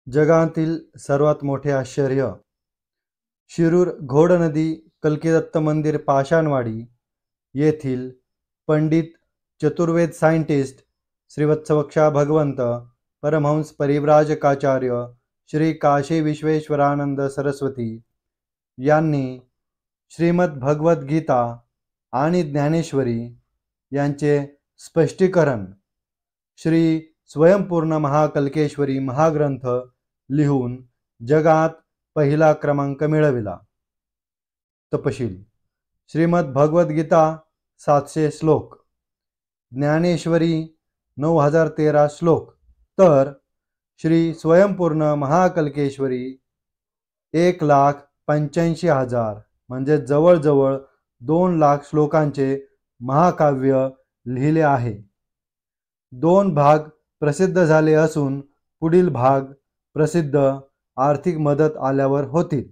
जगातील सर्वात मोठे आश्चर्य. शिरूर घोडनदी कल्किदत्त मंदिर पाषाणवाडी येथील पंडित चतुर्वेद सायंटिस्ट श्रीवत्सवक्षा भगवंत परमहंस परिव्राजकाचार्य श्री काशी विश्वेश्वरानंद सरस्वती यांनी श्रीमद भगवद गीता आणि ज्ञानेश्वरी यांचे स्पष्टीकरण श्री स्वयंपूर्ण महाकल्केश्वरी महाग्रंथ लिहून जगात पहिला क्रमांक मिळविला. तपशील: श्रीमद भगवद गीता 700 श्लोक, ज्ञानेश्वरी 9013 श्लोक, तर श्री स्वयंपूर्ण महाकल्केश्वरी 1,85,000 म्हणजे जवळजवळ 2 लाख श्लोकांचे महाकाव्य लिहिले आहे. 2 भाग प्रसिद्ध झाले असून पुढील भाग प्रसिद्ध आर्थिक मदत आल्यावर होतील.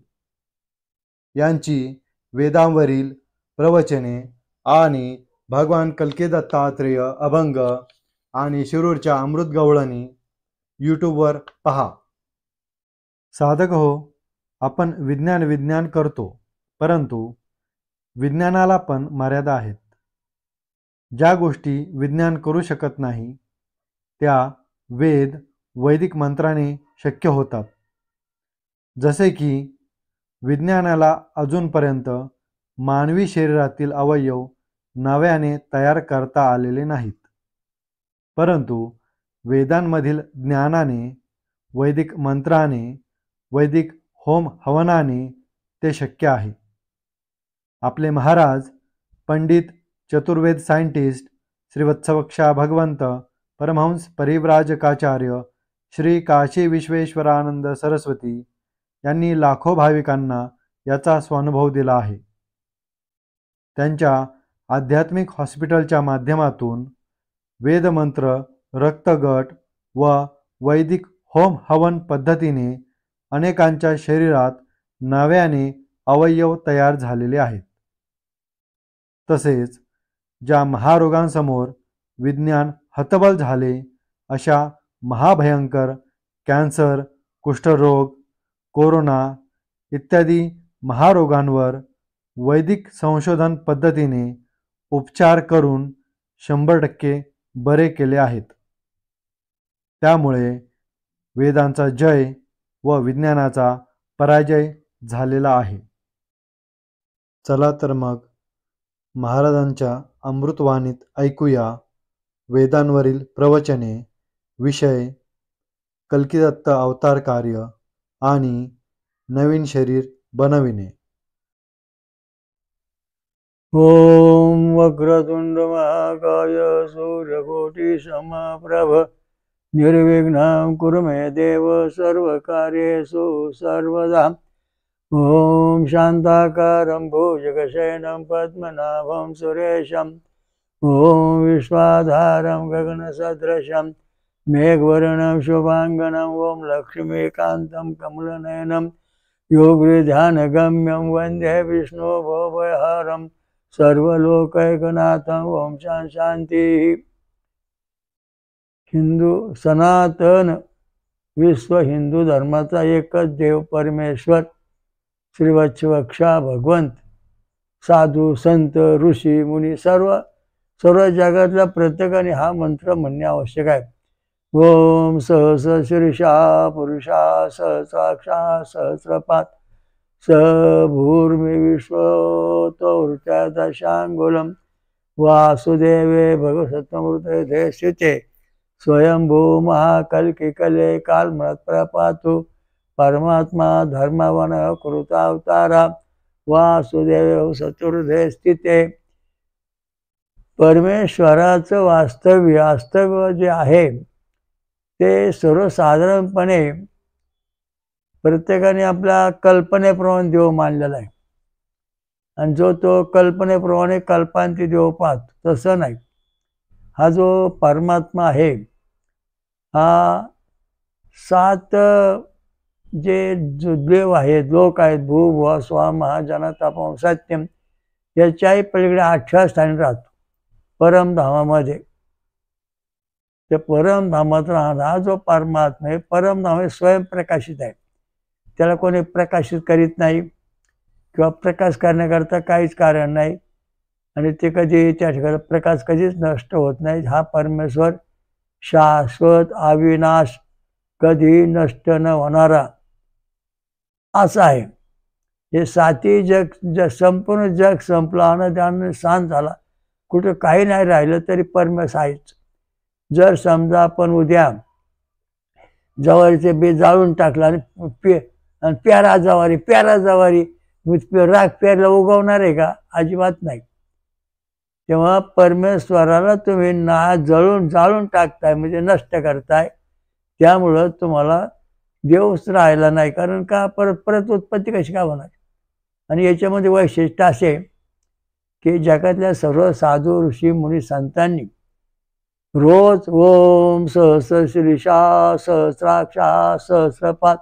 यांची वेदांवरील प्रवचने आणि भगवान कल्किदत्तात्रेय अभंग आणि शिरूरच्या अमृत गवळणी यूट्यूबवर पहा. साधक हो, आपण विज्ञान करतो, परंतु विज्ञानाला पण मर्यादा आहेत. ज्या गोष्टी विज्ञान करू शकत नाही त्या वैदिक मंत्राने शक्य होतात. जसे की विज्ञानाला अजूनपर्यंत मानवी शरीरातील अवयव नव्याने तयार करता आलेले नाहीत, परंतु वेदांमधील ज्ञानाने, वैदिक मंत्राने, वैदिक होम हवनाने ते शक्य आहे. आपले महाराज पंडित चतुर्वेद सायंटिस्ट श्रीवत्सवक्षा भगवंत परमहंस परिव्राजकाचार्य श्री काशी विश्वेश्वरानंद सरस्वती यांनी लाखो भाविकांना याचा स्वानुभव दिला आहे. त्यांच्या आध्यात्मिक हॉस्पिटलच्या माध्यमातून वेदमंत्र, रक्तगट व वैदिक होम हवन पद्धतीने अनेकांच्या शरीरात नव्याने अवयव तयार झालेले आहेत. तसेच ज्या महारोगांसमोर विज्ञान हतबल झाले अशा महाभयंकर कॅन्सर, कुष्ठरोग, कोरोना इत्यादी महारोगांवर वैदिक संशोधन पद्धतीने उपचार करून 100% बरे केले आहेत. त्यामुळे वेदांचा जय व विज्ञानाचा पराजय झालेला आहे. चला तर मग महाराजांच्या अमृतवाणीत ऐकूया वेदांवरील प्रवचने, विषय कल्किदत्त अवतार कार्य आणि नवीन शरीर बनविणे. ओम वक्रतुंड महाकाय सूर्यकोटि समप्रभ निर्विघ्नं कुरु मे देव सर्वकार्येषु सर्वदा. ओम शांताकारं भुजगशयनं पद्मनाभं सुरेशं ओम विश्वाधारं गगनसदृशं मेघवर्णं शुभांगनं ओम लक्ष्मीकान्तं कमलनयनं योगध्यानगम्यं वन्दे विष्णु भवभयहरं सर्वलोकैकनाथं. ओम शांती. हिंदू सनातन विश्व हिंदू धर्माचा एकच देव परमेश्वर श्रीवत्सवक्षा भगवंत, साधू संत ऋषी मुनी सर्व जगातल्या प्रत्येकाने हा मंत्र म्हणणे आवश्यक आहे. ओम सहस शीर्षा पुरुषा सहस्राक्षा सहस्रपात स भूर्मि विश्वतो दशांगुलम वासुदेवे भगवसत्तमृते स्थिते स्वयंभू महाकल्किकले कालमृत प्रपातु परमात्मा धर्मवन कृतावतारा वासुदेव चतुर्थे स्थिते. परमेश्वराचं वास्तव्य जे आहे ते सर्वसाधारणपणे प्रत्येकाने आपल्या कल्पनेप्रमाणे देव मानलेला आहे, आणि जो तो कल्पनेप्रमाणे कल्पांती देव पाहतो तसं नाही. हा जो परमात्मा आहे हा 7 जे देव आहेत, लोक आहेत, भू भुवा स्वा महाजन तपम सत्यम, याच्याही पलीकडे 8व्या स्थानी राहतो परमधामामध्ये. ते परमधामात राहणार हा जो परमात्मा आहे, परमधाम हे स्वयंप्रकाशित आहे. त्याला कोणी प्रकाशित करीत नाही किंवा प्रकाश करण्याकरता काहीच कारण नाही. आणि ते कधी त्या ठिकाणी प्रकाश कधीच नष्ट होत नाही. हा परमेश्वर शाश्वत अविनाश कधी नष्ट न होणारा असा आहे. हे साती जग संपूर्ण जग संपलं, आनंदाने शांत झाला, कुठं काही नाही राहिलं तरी परमेश्वर आहेच. जर समजा आपण उद्या जवारीचे बी जाळून टाकलं आणि प्यारा जवारी राग प्यारला उगवणार आहे का? अजिबात नाही. तेव्हा परमेश्वराला तुम्ही जाळून टाकताय म्हणजे नष्ट करताय. त्यामुळं तुम्हाला देवच राहिला नाही. कारण का? परत उत्पत्ती कशी काय होणार? आणि याच्यामध्ये वैशिष्ट्य असे की जगातल्या सर्व साधू ऋषी मुनी संतांनी रोज ओम सहस्रशीर्षा सहस्राक्षा सहस्रपाद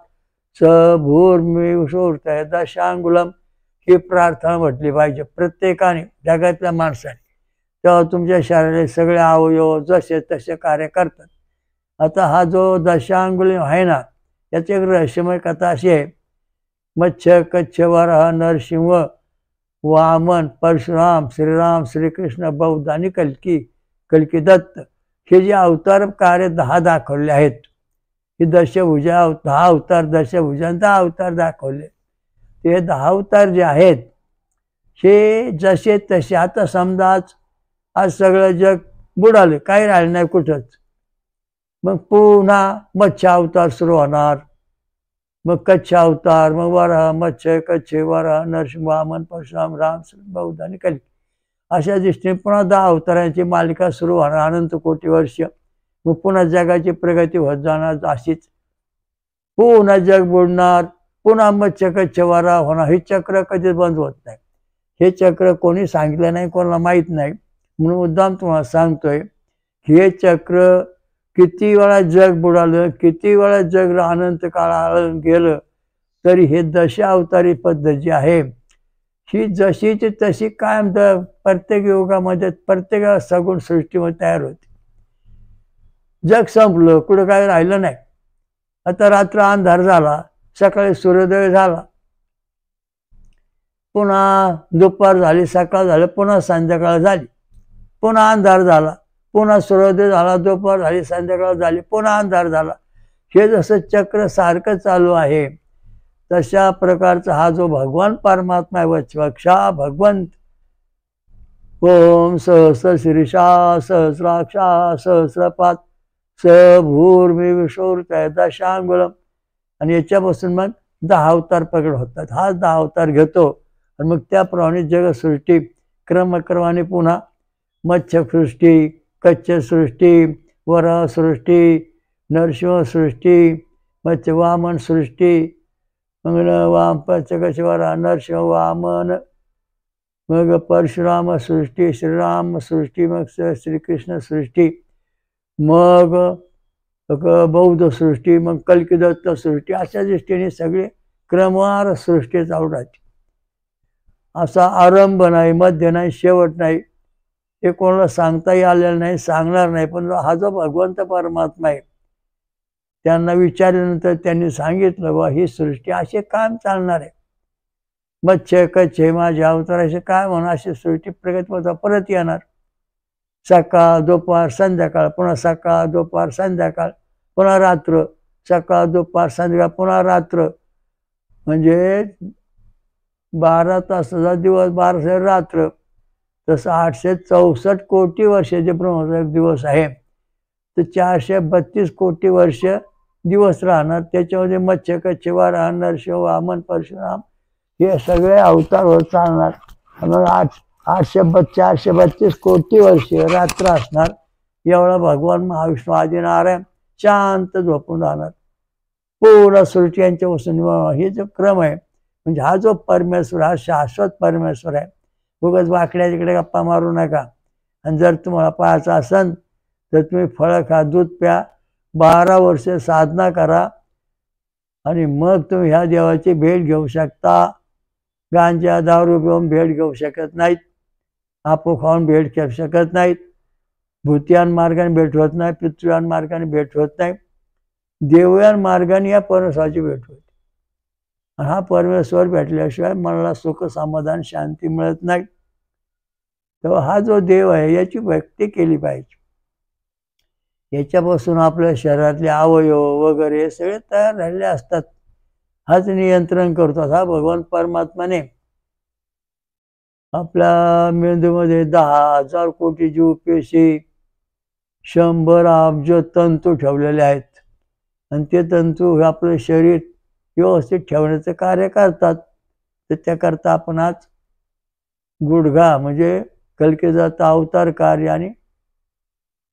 भूर्मिषोर्तय दशांगुलम ही प्रार्थना म्हटली पाहिजे प्रत्येकाने, जगातल्या माणसाने. तेव्हा तुमच्या शरीराचे सगळे अवयव जसे तसे कार्य करतात. आता हा जो दशांगुलम आहे ना, याची एक रहस्यमय कथा अशी आहे. मत्स्य कच्छ वराह नरसिंह वामन परशुराम श्रीराम श्रीकृष्ण बौद्ध आणि कल्की दत्त हे जे अवतार कार्य 10 दाखवले आहेत. ही दशभुजा 10 अवतार, दशभुजांचा अवतार दाखवले. ते 10 अवतार जे आहेत हे जसे तसे. आता समजा आज सगळं जग बुडाले, काही राहिलं नाही कुठंच. मग पुन्हा मत्स्य अवतार सुरू होणार, मग कच्छ अवतार, मग वराह मत्स्य कच्छ वराह नरसिंह वामन परशुराम राम बौद्ध आणि कल्की अशा दृष्टीने पुन्हा 10 अवतारांची मालिका सुरू होणार अनंत कोटी वर्ष. मग पुन्हा जगाची प्रगती होत जाणार. अशीच पुन्हा जग बुडणार, पुन्हा मत्स्य कच्छ वराह होणार. हे चक्र कधीच बंद होत नाही. हे चक्र कोणी सांगितलं नाही, कोणाला माहीत नाही. म्हणून मुद्दाम तुम्हाला सांगतोय की हे चक्र किती वेळा जग बुडालं, किती वेळा जग अनंत काळ गेलं, तरी हे दशावतारी पद्धत जी आहे ही जशीची तशी कायम प्रत्येक युगामध्ये प्रत्येक सगुण सृष्टीमध्ये तयार होते. जग संपलं, कुठं काही राहिलं नाही. आता रात्र अंधार झाला, सकाळी सूर्योदय झाला, पुन्हा दुपार झाली, सकाळ झालं, पुन्हा संध्याकाळ झाली, पुन्हा अंधार झाला, पुन्हा सूर्योदय झाला, दुपार झाली, संध्याकाळ झाली, पुन्हा अंधार झाला. हे जसं चक्र सारखं चालू आहे तशा प्रकारचा हा जो भगवान परमात्मा आहे वत्सवक्षा भगवंत. ओम सहस्रशीर्षा सहस्राक्षा सहस्रपाद भूर्मिषोर्तय दशांगुलम. आणि याच्यापासून मग 10 अवतार प्रकट होतात. हा 10 अवतार घेतो आणि मग त्याप्रमाणे जगसृष्टी क्रमक्रमाने पुन्हा मत्स्यसृष्टी, कच्चसृष्टी, वराहसृष्टी, नरसिंहसृष्टी, मत्स्य वामन सृष्टी, मग कच्छ वराह नरसिंह वामन, मग परशुराम सृष्टी, श्रीराम सृष्टी, मग श्रीकृष्ण सृष्टी, मग बौद्ध सृष्टी, मग कल्की दत्त सृष्टी. अशा दृष्टीने सगळे क्रमवार सृष्टी चालू राहते. असा आरंभ नाही, मध्य नाही, शेवट नाही. हे कोणाला सांगताही आलेलं नाही, सांगणार नाही. पण हा जो भगवंत परमात्मा आहे त्यांना विचारल्यानंतर त्यांनी सांगितलं बा ही सृष्टी असे काम चालणार आहे. मत्स्य कच्छ माझ्या अवताराचे काय म्हणून अशी सृष्टी प्रगती होता परत येणार. सकाळ दुपार संध्याकाळ, पुन्हा सकाळ दुपार संध्याकाळ, पुन्हा रात्र, सकाळ दुपार संध्याकाळ, पुन्हा रात्र. म्हणजे 12 तासाचा दिवस, 12 तासाची रात्र. तसं 864 कोटी वर्षाचे ब्रह्मचा दिवस आहे, तर 432 कोटी वर्ष दिवस राहणार. त्याच्यामध्ये मत्स्य कच्छ वराह नरसिंह वामन परशुराम हे सगळे अवतार होत चालणार. मग 432 कोटी वर्ष रात्र असणार. एवढा भगवान महाविष्णू आदिनारायण शांत झोपून राहणार. पूर्ण सृष्टी यांच्यापासून हे जो क्रम आहे म्हणजे हा जो परमेश्वर हा शाश्वत परमेश्वर आहे. उगाच वाकड्या तिकडे गप्पा मारू नका. आणि जर तुम्हाला पाहायचं असेल तर तुम्ही फळं खा, दूध प्या, 12 वर्ष साधना करा आणि मग तुम्ही ह्या देवाची भेट घेऊ शकता. गांजा दारू घेऊन भेट घेऊ शकत नाहीत, आपो खाऊन भेट घेऊ शकत नाहीत. भूतियान मार्गाने भेट होत नाही, पितृयान मार्गाने भेट होत नाही, देवयान मार्गाने या परमेश्वराची भेट होते. आणि हा परमेश्वर भेटल्याशिवाय मनाला सुख, समाधान, शांती मिळत नाही. तेव्हा हा जो देव आहे याची भक्ती केली पाहिजे. याच्यापासून आपल्या शरीरातले अवयव वगैरे सगळे तयार झालेले असतात. हाच नियंत्रण करतो. हा भगवान परमात्माने आपल्या मेंदूमध्ये 10,000 कोटी जीवपेशी, 100 अब्ज तंतू ठेवलेले आहेत. आणि ते तंतू आपलं शरीर व्यवस्थित ठेवण्याचं कार्य करतात. तर त्याकरता आपण आज गुडघा म्हणजे कल्कीचा अवतार कार्य आणि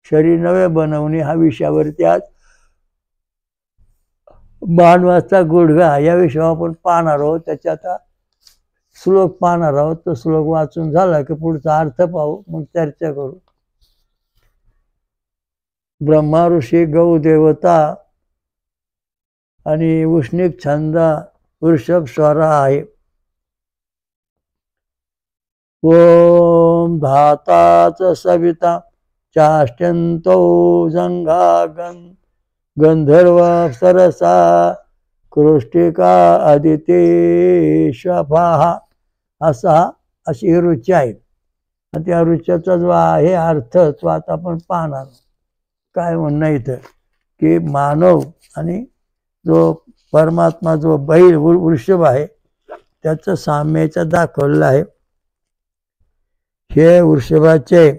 शरीर नवे बनवणे हा विषयावरती आज मानवाचा गुडघा या विषयावर आपण पाहणार आहोत. त्याच्या आता श्लोक पाहणार आहोत. तो श्लोक वाचून झाला की पुढचा अर्थ पाहू, मग चर्चा करू. ब्रह्मा ऋषी, गौ देवता आणि उष्णिक छंद वृषभ स्वरा आहे. ओम धाताच सविता चाष्ट्यंतो जंघा गंधर्व सरसा कृष्टिका आदिते श्वफाहा अशी ही रुची आहे. आणि त्या रुच्याचा जो आहे अर्थ तो आता आपण पाहणार. काय म्हणणं इथं की मानव आणि जो परमात्मा जो बैल वृषभ आहे त्याचं साम्याचं दाखवलेलं आहे. हे वृषभाचे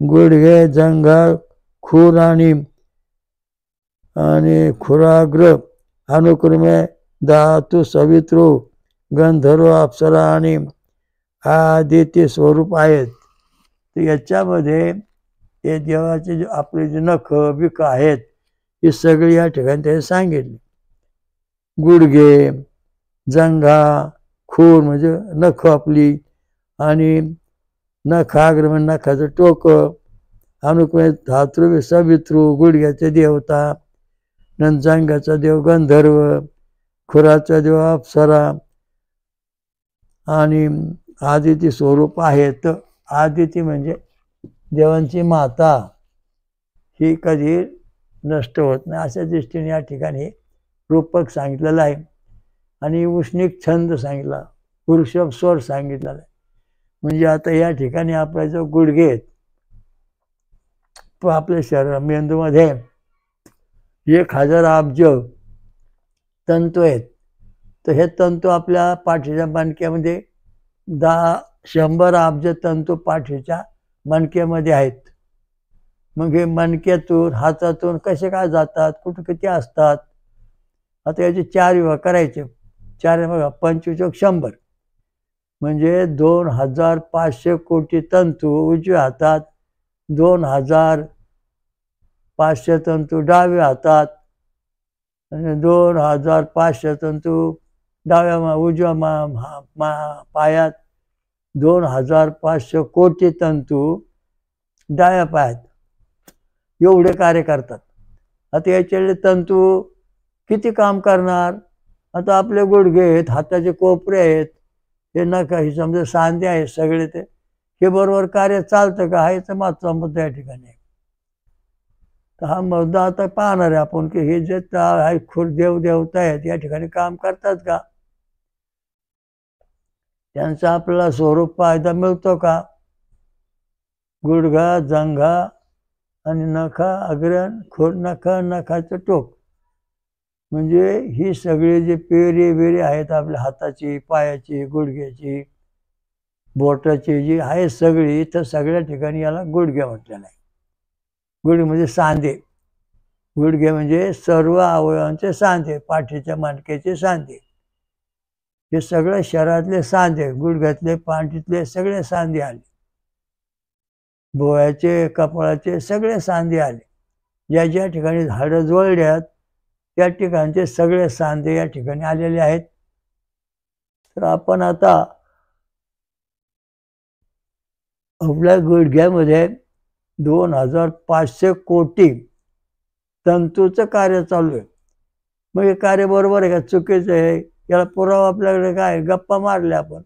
गुडघे, जंघा, खूर आणि खुराग्र अनुक्रमे धातू, सवितृ, गंधर्व, अप्सरा आणि आदिती स्वरूप आहेत. तर याच्यामध्ये हे देवाचे जे आपले जे नख बिख आहेत हे सगळे या ठिकाणी त्याने सांगितले. गुडघे, जंघा, खूर म्हणजे नख आपली, आणि नखाग्र म्हणजे नखाचं टोक, अनुक्रमे धातृ सवितृ गुडघ्याचे देवता, जंघाचा देव गंधर्व, खुराचा देव अप्सरा आणि आदिती स्वरूप आहेत. आदिती म्हणजे देवांची माता, ही कधी नष्ट होत नाही अशा दृष्टीने या ठिकाणी रूपक सांगितलेलं आहे. आणि उष्णिक छंद सांगितला, वृषभ स्वर सांगितलेला आहे. म्हणजे आता या ठिकाणी आपल्या जो गुडघे आहेत तो आपल्या शरीर मेंदूमध्ये 1000 अब्ज तंतू आहेत. तर हे तंतू आपल्या पाठीच्या मणक्यामध्ये 100 अब्ज तंतू पाठीच्या मणक्यामध्ये आहेत. मग हे मणक्यातून हातातून कसे काय जातात, कुठं किती असतात. आता याचे 4 विभाग करायचे. 4 बघा, 25 + 100 म्हणजे 2500 कोटी तंतू उजव्या हातात, 2500 तंतू डाव्या हातात, आणि 2500 तंतू उजव्या पायात, 2500 कोटी तंतू डाव्या पायात. एवढे कार्य करतात. आता याचे तंतू किती काम करणार. आता आपले गुडघे आहेत, हाताचे कोपरे आहेत, हे नका, हे समजा सांधे आहेत सगळे, ते हे बरोबर कार्य चालतं का, हाच मागचा मुद्दा या ठिकाणी. तर हा मुद्दा आता पाहणार आहे आपण की हे जे खुर देवदेवता आहेत या ठिकाणी काम करतात का, त्यांचा आपल्याला स्वरूप फायदा मिळतो का. गुडघा, जंघा आणि नखा अग्रण, खूर, नखाचं टोक म्हणजे ही सगळी जे पेरे बेरे आहेत आपल्या हाताची, पायाची, गुडघ्याची, बोटाची जी आहे सगळी, तर सगळ्या ठिकाणी याला गुडघे म्हटलेलं आहे. गुडघे म्हणजे सांधे. गुडघे म्हणजे सर्व अवयवांचे सांधे, पाठीच्या मणक्याचे सांधे, हे सगळे शरीरातले सांधे, गुडघ्यातले, पाठीतले सगळे सांधे आले, भोवयाचे, कपाळाचे सगळे सांधे आले. ज्या ज्या ठिकाणी हाडं जोडल्यात त्या ठिकाणचे सगळे सांधे या ठिकाणी आलेले आहेत. तर आपण आता आपल्या गुडघ्यामध्ये 2500 कोटी तंतूचं कार्य चालू आहे. मग हे कार्य बरोबर आहे का, चुकीचं आहे, याला पुरावा आपल्याकडे काय, गप्पा मारल्या आपण.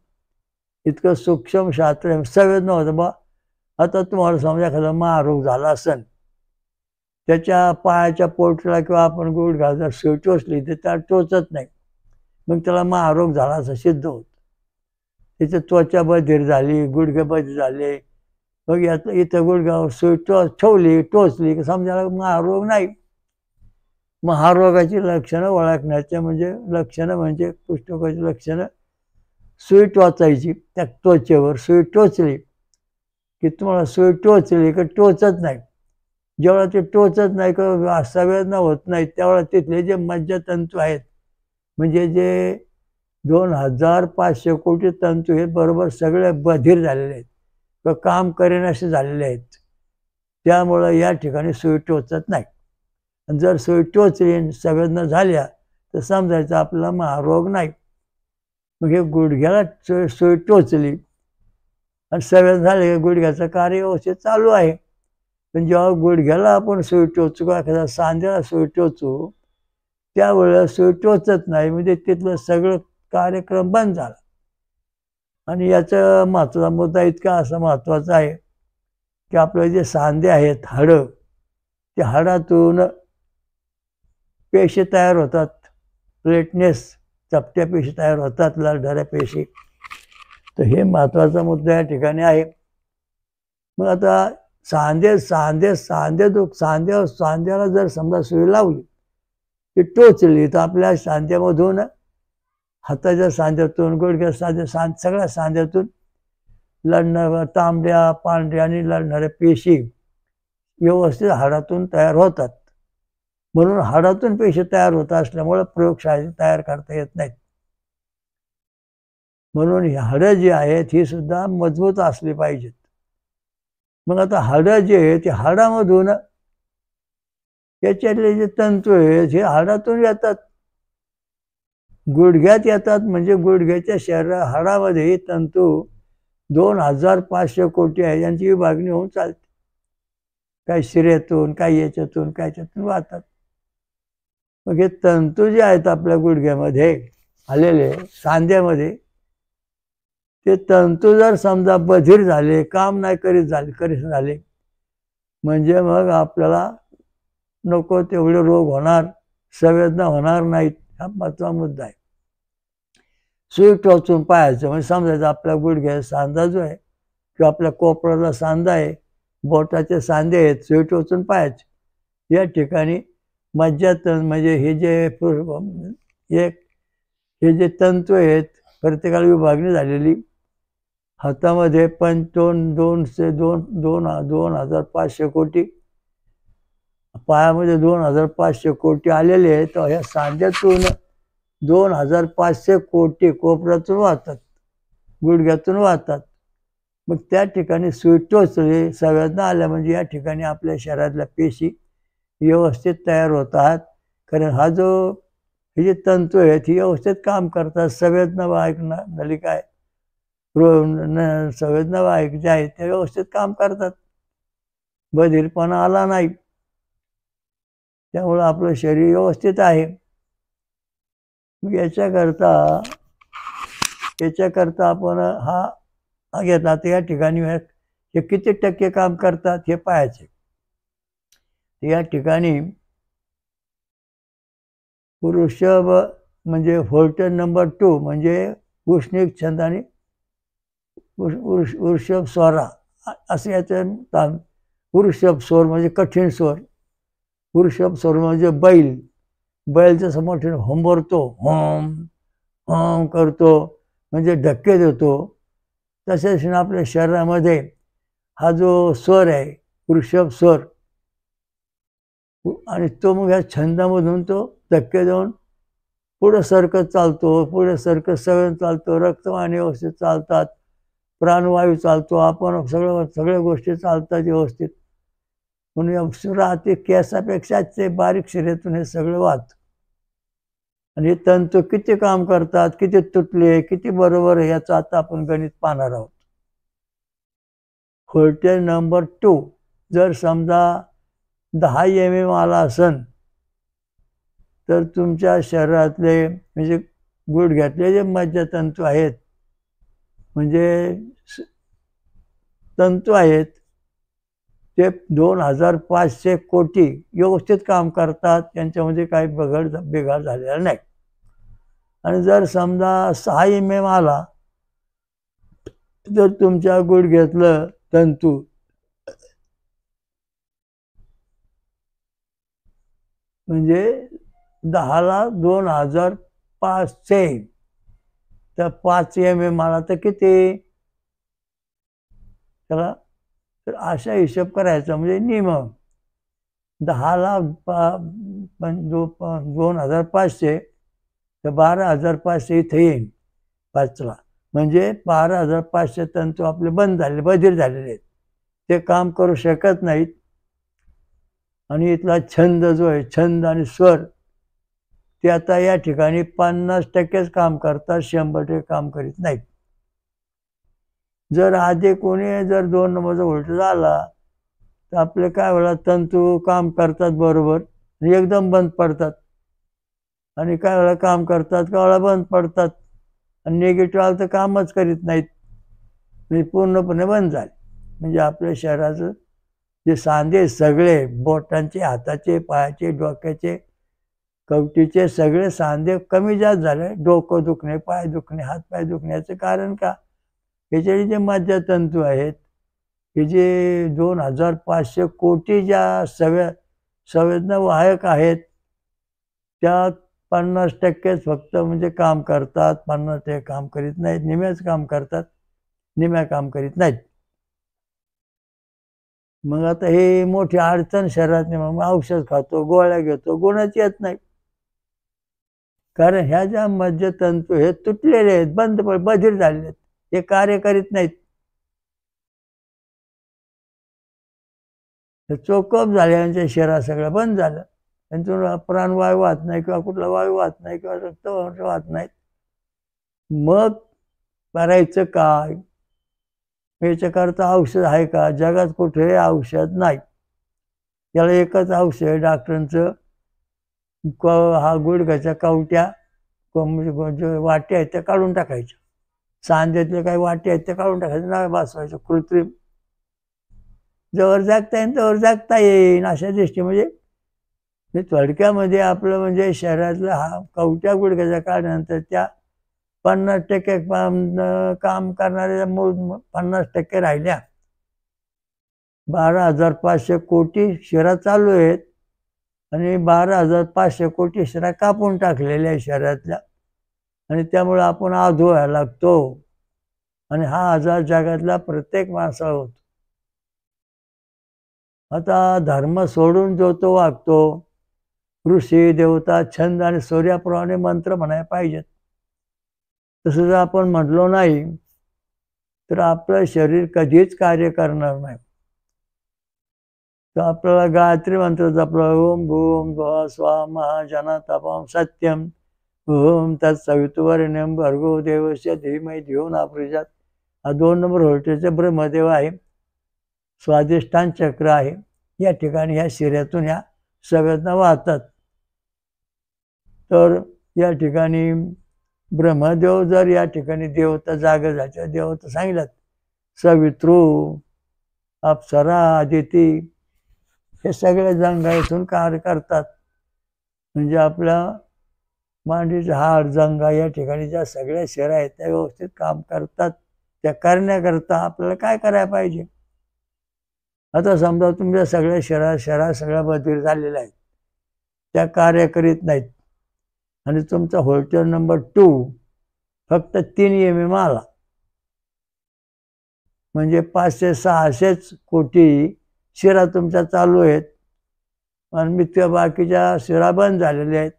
इतकं सूक्ष्म शास्त्र संवेद नव्हतं बा. आता तुम्हाला समजा एखादा महारोग झाला असेल, त्याच्या पायाच्या पोटला किंवा आपण गुडघ्याला जर सुई टोचली तर त्याला टोचत नाही, मग त्याला महारोग झाला असं सिद्ध होत. त्याची त्वचा बधीर झाली, गुडघे बधीर झाले, मग यात इथं गुडघ्यावर सुई ठेवली टोचली की समजायला महारोग नाही. महारोगाची लक्षणं ओळखण्याचे लक्षणं म्हणजे कुष्ठरोगाची लक्षणं, सुई टोचायची, त्या त्वचेवर सुई टोचली की तुम्हाला सुई टोचली की टोचत नाही. जेव्हा ते टोचत नाही किंवा संवेदना होत नाही त्यावेळेला तिथले जे मज्जातंतू आहेत, म्हणजे जे 2500 कोटी तंतू हे बरोबर सगळे बधीर झालेले आहेत किंवा काम करेनासे झालेले आहेत. त्यामुळं या ठिकाणी सुई टोचत नाही. आणि जर सुई टोचली संवेदना झाल्या तर समजायचं आपल्याला महारोग नाही. मग हे गुडघ्याला सुई टोचली आणि संवेदना झाली की गुडघ्याचं कार्य व्यवस्थित चालू आहे. पण जेव्हा गुडघ्याला आपण सुई टोचू किंवा एखाद्या सांध्याला सुई टोचू त्यावेळेला सुई टोचत नाही, म्हणजे तिथलं सगळं कार्यक्रम बंद झाला. आणि याचा महत्त्वाचा मुद्दा इतका असा महत्त्वाचा आहे की आपले जे सांधे आहेत, हाडं, त्या हाडातून पेशी तयार होतात, प्लेटनेस चपट्या पेशी तयार होतात, लालढऱ्या पेशी. तर हे महत्त्वाचा मुद्दा या ठिकाणी आहे. मग आता सांध्याला जर समजा सुई लावली ती टोचली तर आपल्या सांध्यामधून, हाताच्या सांध्यातून, गुडघ्या सगळ्या सांध्यातून लढणाऱ्या तांबड्या, पांढऱ्या आणि लढणाऱ्या पेशी व्यवस्थित हाडातून तयार होतात. म्हणून हाडातून पेशी तयार होत असल्यामुळे प्रयोगशाळेत तयार करता येत नाहीत. म्हणून ही हाडं जी आहेत ही सुद्धा मजबूत असली पाहिजेत. मग आता हाडं जे आहे ते हाडामधून याच्यातले जे तंतू आहेत हे हाडातून येतात, गुडघ्यात येतात. म्हणजे गुडघ्याच्या हाडामध्ये हे तंतू 2500 कोटी आहे, यांची विभागणी होऊन चालते. काही शिरेतून, काही याच्यातून, काही याच्यातून वाहतात. मग हे तंतू जे आहेत आपल्या गुडघ्यामध्ये आलेले सांध्यामध्ये, ते तंतू जर समजा बधीर झाले, काम नाही करीत झाले म्हणजे मग आपल्याला नको तेवढे रोग होणार, संवेदना होणार नाहीत. हा महत्त्वाचा मुद्दा आहे. सुई टोचून पाहायचं म्हणजे समजायचं आपल्या गुडघ्याचा सांधा जो आहे किंवा आपल्या कोपराला सांधा आहे, बोटाचे सांधे आहेत, सुई टोचून पाहायचे. या ठिकाणी मज्जातंतू म्हणजे हे जे तंतू आहेत प्रत्येकाला विभागणी झालेली. हातामध्ये 2500 कोटी, पायामध्ये 2500 कोटी आलेले आहेत. ह्या सांध्यातून 2500 कोटी कोपऱ्यातून वाहतात, गुडघ्यातून वाहतात. मग त्या ठिकाणी सुई टोचली, संवेदना आल्या म्हणजे या ठिकाणी आपल्या शरीरातल्या पेशी व्यवस्थित तयार होतात. कारण हे जे तंतू आहेत ही व्यवस्थित काम करतात. संवेदना वाहक नलिका आहे, संवेदना वाहक जे आहेत ते व्यवस्थित काम करतात, बधीरपणा आला नाही. त्यामुळं आपलं शरीर व्यवस्थित आहे. मग याच्याकरता आपण हा घेतला तर या ठिकाणी हे किती टक्के काम करतात हे पाहायचे. या ठिकाणी वृषभ म्हणजे व्होल्टेज नंबर 2 म्हणजे उष्णिक छंद आणि वृषभ स्वरा असं याचं. वृषभ स्वर म्हणजे कठीण स्वर, वृषभ स्वर म्हणजे बैलच्या समोर होंबरतो, होम होम करतो म्हणजे धक्के देतो. तसेच आपल्या शरीरामध्ये हा जो स्वर आहे वृषभ स्वर, आणि तो मग ह्या छंदामधून तो धक्के देऊन पुढे सरकत चालतो, पुढे सरकत सगळं चालतो, रक्तवाहिनी व्यवस्थित चालतात, प्राणवायू चालतो, आपण सगळ्या गोष्टी चालतात व्यवस्थित. म्हणून राहते केसापेक्षा ते बारीक शिरेतून हे सगळं वाहत. आणि हे तंतू किती काम करतात, किती तुटले, किती बरोबर आहे याचं आता आपण गणित पाहणार आहोत. व्होल्टेज नंबर 2 जर समजा 10 mm आला असेल तर तुमच्या शरीरातले म्हणजे गुडघ्यातले जे मज्जातंतू आहेत, म्हणजे तंतू आहेत ते 2500 कोटी व्यवस्थित काम करतात, त्यांच्यामध्ये काही बिघाड झालेला नाही. आणि जर समजा 6 mm आला, जर तुमच्या गुडघ्यातलं तंतू म्हणजे 10ला 2500 तर 5 mm आला तर किती? चला, तर असा हिशोब करायचा. म्हणजे नियम 10ला 2500 तर 12500 इथे येईल 5ला. म्हणजे 12500 तंतू आपले बंद झाले, बधीर झालेले आहेत, ते काम करू शकत नाहीत. आणि इथला छंद जो आहे, छंद आणि स्वर, ते आता या ठिकाणी 50%च काम करतात, 100% काम करीत नाहीत. जर आधी कोणी जर 2 नंबरचा व्होल्टेज आला तर आपले काय वेळा तंतू काम करतात बरोबर आणि एकदम बंद पडतात, आणि काय वेळा काम करतात, काय वेळा बंद पडतात. आणि निगेटिव्ह आलं तर कामच करीत नाहीत, म्हणजे पूर्णपणे बंद झाले. म्हणजे आपल्या शरीराचं जे सांधे सगळे, बोटांचे, हाताचे, पायाचे, डोक्याचे, कवटीचे सगळे सांधे कमी जास्त झाले. डोकं दुखणे, पाय दुखणे, हात पाय दुखण्याचं कारण का? याच्याने जे मज्जातंतू आहेत, हे जे 2500 कोटी ज्या संवेदना वाहक आहेत, त्या 50%च फक्त म्हणजे काम करतात, 50% काम करीत नाहीत, निम्याच काम करतात, निम्या काम करीत नाहीत. मग आता हे मोठी अडचण शरीरात नाही. मग औषध खातो, गोळ्या घेतो, गुणच येत नाही. कारण ह्या ज्या मज्जातंतू हे तुटलेले आहेत, बधीर झालेले आहेत, हे कार्य करीत नाहीत. चोकअप झाल्याच्या शरीरात सगळं बंद झालं, त्यांच्यावर प्राणवायू वाहत नाही, किंवा कुठला वायू वाहत नाही, किंवा रक्त वाहत नाहीत. मग करायचं काय? याच्याकरता औषध आहे का? जगात कुठे औषध नाही. याला एकच औषध आहे डॉक्टरांचं, हा गुडघ्याच्या कवट्या म्हणजे वाट्या आहेत त्या काढून टाकायच्या, सांध्यातले काही वाटे आहेत ते काढून टाकायचे, नव्या बसवायचं कृत्रिम. जवळ जागता येईल त्यावर जागता येईल, अशा दृष्टी. म्हणजे थोडक्यामध्ये आपलं म्हणजे शरीरातलं हा कवट्या गुडघ्याच्या काढल्यानंतर त्या 50% काम करणाऱ्या मूळ 50% राहिल्या. 12500 कोटी शिरा चालू आहेत, आणि 12500 कोटी शिरा कापून टाकलेल्या आहे शरीरातल्या, आणि त्यामुळे आपण आधो व्हायला लागतो, आणि हा आजार जगातला प्रत्येक माणसाला होतो. आता धर्म सोडून जो तो वागतो, ऋषी देवता छंद आणि सूर्याप्रमाणे मंत्र म्हणायला पाहिजेत. तसं जर आपण म्हटलो नाही तर आपलं शरीर कधीच कार्य करणार नाही. तर आपल्याला गायत्री मंत्र जपला, ओम भूम भुवः स्वः महाजना तपम सत्यम ओम तत्सवितुर्वरेण्यं भर्गो देवस्य धीमहि धियो न प्रचोदयात्. हा 2 नंबर व्होल्टेजचे ब्रह्मदेव आहे, स्वाधिष्ठान चक्र आहे. या ठिकाणी ह्या शिऱ्यातून ह्या संवेदना वाहतात. तर या ठिकाणी ब्रह्मदेव जर या ठिकाणी देवता जागा झाल्या, देवता सांगितलं सवितृ, अप्सरा, आदिती, हे सगळे जंगातून कार्य करतात. म्हणजे आपल्या मांडीचा हाड, जंगा, या ठिकाणी ज्या सगळ्या शिरा आहेत त्या व्यवस्थित काम करतात. त्या करण्याकरता आपल्याला काय करायला पाहिजे? आता समजा तुमच्या सगळ्या शिरा सगळ्या बधीर झालेल्या आहेत, त्या कार्य करीत नाहीत, आणि तुमचा व्होल्टेज नंबर 2 फक्त 3 mm आला, म्हणजे 500-600 कोटी शिरा तुमच्या चालू आहेत, आणि मित्र बाकीच्या शिरा बंद झालेल्या आहेत.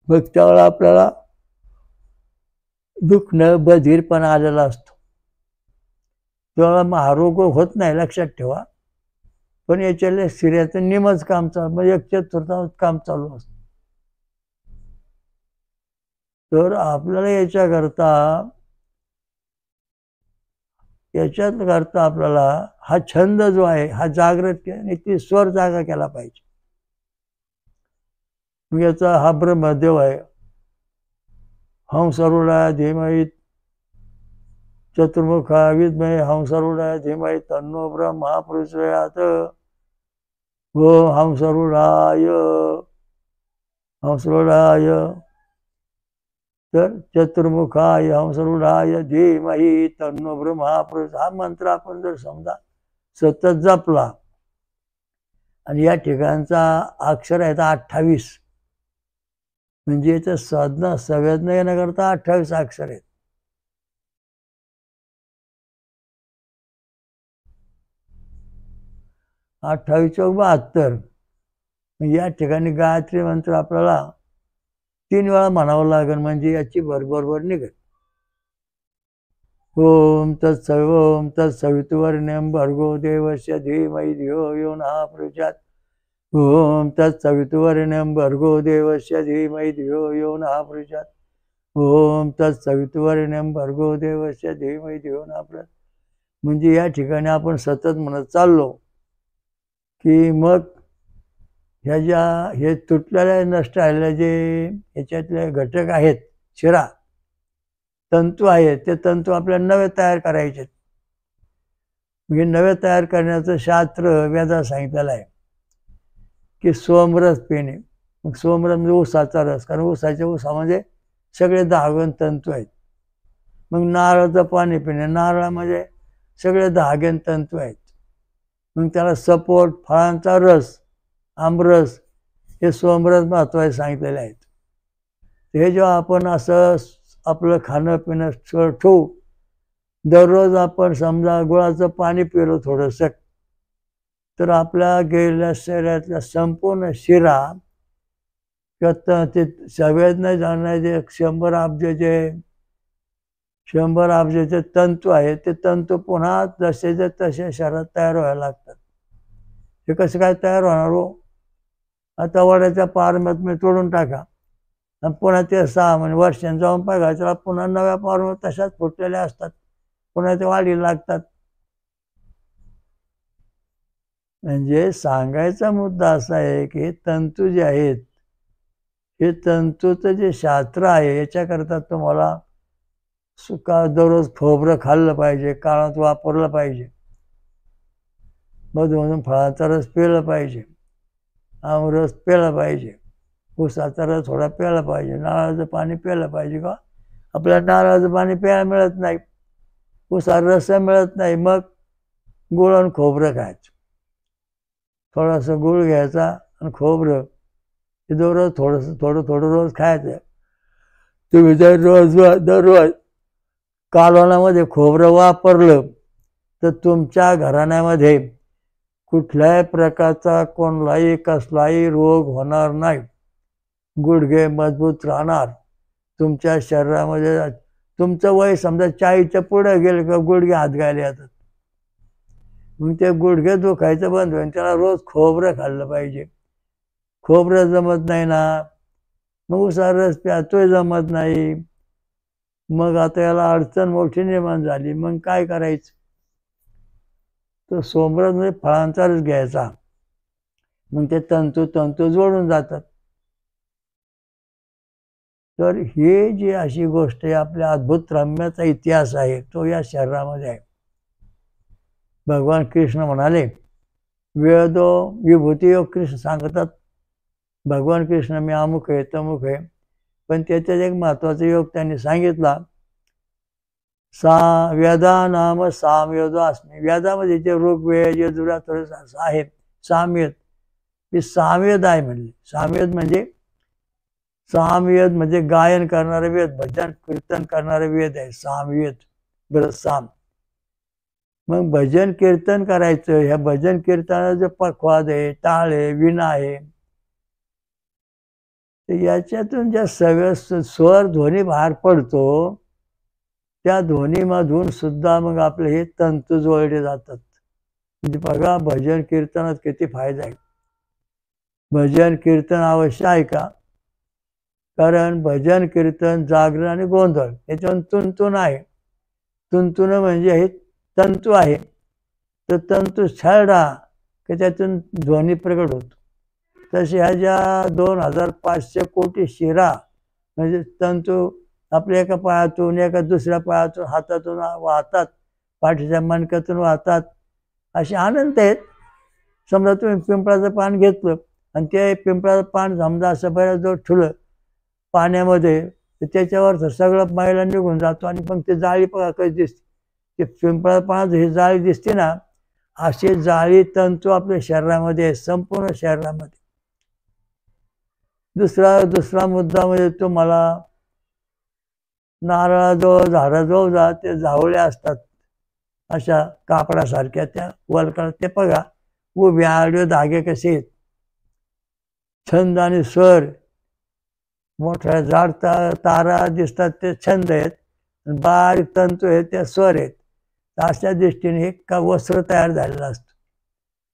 मग त्यावेळेला आपल्याला दुखणं, बधीरपणा आलेला असतो. त्यावेळेला मग हा रोग होत नाही, लक्षात ठेवा. पण याच्याला शिऱ्याचं निमच काम चालू, म्हणजे 1/4 काम चालू असतं. तर आपल्याला याच्याकरता आपल्याला हा छंद जो आहे हा जागृत आणि ती स्वर जागा केला पाहिजे. याचा हा ब्रह्मदेव आहे, हंसरूढा धीमहि चतुर्मुखा विद्महे हंसरूढाय धीमहि तन्नो ब्रह्मा प्रचोदयात्. ओम हंसरूढाय हंसरूढाय. तर चतुर्मुखाय हंसरूढाय धीमहि तन्नो ब्रह्मा प्रचोदयात् हा मंत्र आपण जर समजा सतत जपला आणि या ठिकाणचा अक्षर आहे 28, म्हणजे याचं साधना संवेदना येण्याकरता 28 अक्षर आहेत. अठ्ठावीस चौक 72. या ठिकाणी गायत्री मंत्र आपल्याला 3 वेळा म्हणावं लागेल, म्हणजे याची बरोबर निघेल. ओम तत्सवितुर्वरेण्यं भर्गो देवस्य धीमहि धियो यो नः प्रचोदयात्. ओम तत्सवितुर्वरेण्यं भर्गो देवस्य धीमहि धियो यो नः प्रचोदयात्. ओम तत्सवितुर्वरेण्यं भर्गो देवस्य धीमहि धियो नः प्रचोदयात्. म्हणजे या ठिकाणी आपण सतत म्हणत चाललो की मग ह्या हे तुटलेल्या नष्ट झालेले जे ह्याच्यातले घटक आहेत, शिरा तंतू आहेत, ते तंतू आपल्याला नवे तयार करायचे. म्हणजे नवे तयार करण्याचं शास्त्र वेदात सांगितलेलं आहे की सोमरस पिणे. मग सोमरस म्हणजे ऊसाचा रस, कारण ऊसामध्ये सगळे धागण तंतू आहेत. मग नारळाचं पाणी पिणे, नारळामध्ये सगळे धागण तंतू आहेत. मग त्याला सपोट, फळांचा रस, आमरस, हे सोमरस महत्त्वाचे सांगितलेले आहेत. हे जेव्हा आपण असं आपलं खाणं पिणं ठेवू, दररोज आपण समजा गुळाचं पाणी पिलो थोडंसं, तर आपल्या गेलेल्या शरीरातल्या संपूर्ण शिरा किंवा ते संवेदना जाणणारे 100 अब्जाचे तंतू आहेत, ते तंतू पुन्हा जसेचे तसे शरीरात तयार व्हायला लागतात. हे कसं काय तयार होणार हो? आता वड्याच्या पारंब्यात मी तोडून टाका आणि पुन्हा ते 6 महिने वर्षांनी जाऊन बघा, त्याला पुन्हा नव्या पारंब्यात तशाच फुटलेल्या असतात, पुन्हा ते वाढीला लागतात. म्हणजे सांगायचा मुद्दा असा आहे की तंतू जे आहेत, हे तंतूचं जे शास्त्र आहे, याच्याकरता तुम्हाला दररोज खोबरं खाल्लं पाहिजे, काळात वापरलं पाहिजे, मधून फळाचा रस प्यायला पाहिजे, आमरस प्यायला पाहिजे, ऊसाचा रस थोडा प्यायला पाहिजे, नारळाचं पाणी प्यायला पाहिजे. का आपल्याला नारळाचं पाणी प्यायला मिळत नाही, ऊसाचा रस मिळत नाही, मग गुळ आणि खोबरं खायचं. थोडंसं गुळ घ्यायचा आणि खोबरं हे दररोज थोडं रोज खायचं. तुम्ही जर दररोज कालवणामध्ये खोबरं वापरलं तर तुमच्या घराण्यामध्ये कुठल्याही प्रकारचा कोणलाही कसलाही रोग होणार नाही. गुडघे मजबूत राहणार. तुमच्या शरीरामध्ये तुमचं वय समजा 40च्या पुढे गेलं का गुडघे हात घायला येतात, मग ते गुडघे दुखायचं बंद होईल. त्याला रोज खोबरं खाल्लं पाहिजे. खोबरं जमत नाही ना, मग उसा रस प्या, तोही जमत नाही. मग आता याला अडचण मोठी निर्माण झाली, मग काय करायचं? तर सोमरस म्हणजे फळांचा रस घ्यायचा, मग ते तंतू जोडून जातात. तर हे जी अशी गोष्ट आहे, आपल्या अद्भुत रम्याचा इतिहास आहे, तो या शरीरामध्ये आहे. भगवान कृष्ण म्हणाले, वेदो विभूती योग कृष्ण सांगतात. भगवान कृष्ण मी अमुक आहे तमुक आहे, पण त्याच्यात एक महत्वाचा योग त्यांनी सांगितला. वेदा नाम सामवेदो अस्मि. वेदामध्ये जे ऋग्वेद यजुर्वेद आहेत, सामवेद, हे सामवेद आहे म्हणले. सामवेद म्हणजे गायन करणारे वेद, भजन कीर्तन करणारे वेद आहे सामवेद. बरं, साम मग भजन कीर्तन करायचं. ह्या भजन कीर्तनाचं पखवाद आहे, टाळ आहे, विणा आहे, तर याच्यातून ज्या स्वर ध्वनी बाहेर पडतो, त्या ध्वनीमधून सुद्धा मग आपले हे तंतू जोडले जातात. म्हणजे बघा भजन कीर्तनात किती फायदा आहे. भजन कीर्तन अवश्य आहे का? कारण भजन कीर्तन जागरण आणि गोंधळ याच्यातून तुंतुन आहे. तुंतुन म्हणजे हे तंतू आहे, तर तंतू छळला की त्यातून ध्वनी प्रकट होतो. तसे ह्या ज्या 2500 कोटी शिरा म्हणजे तंतू आपल्या एका पायातून एका दुसऱ्या पायातून हातातून वाहतात, पाठीच्या मणक्यातून वाहतात, असे अनंत आहेत. समजा तुम्ही पिंपळाचं पान घेतलं आणि ते पिंपळाचं पान समजा असं बऱ्याच जवळ ठेवलं पाण्यामध्ये, तर त्याच्यावर सगळं मैला निघून जातो आणि मग ते जाळी बघा कशी दिसते. ते पिंपळाच्या पानात ही जाळी दिसते ना, असे जाळी तंतू आपल्या शरीरामध्ये आहे, संपूर्ण शरीरामध्ये. दुसरा मुद्दा म्हणजे तुम्हाला नारळाजवळ झाडाजवळ जा, ते झावळे असतात अशा कापडासारख्या, त्या वलकड ते बघा उभे आडवे धागे कसे आहेत. छंद आणि स्वर, मोठ्या जाड तारा दिसतात ते छंद आहेत, बारीक तंतू आहेत ते स्वर आहेत. अशा दृष्टीने हे वस्त्र तयार झालेलं असतं.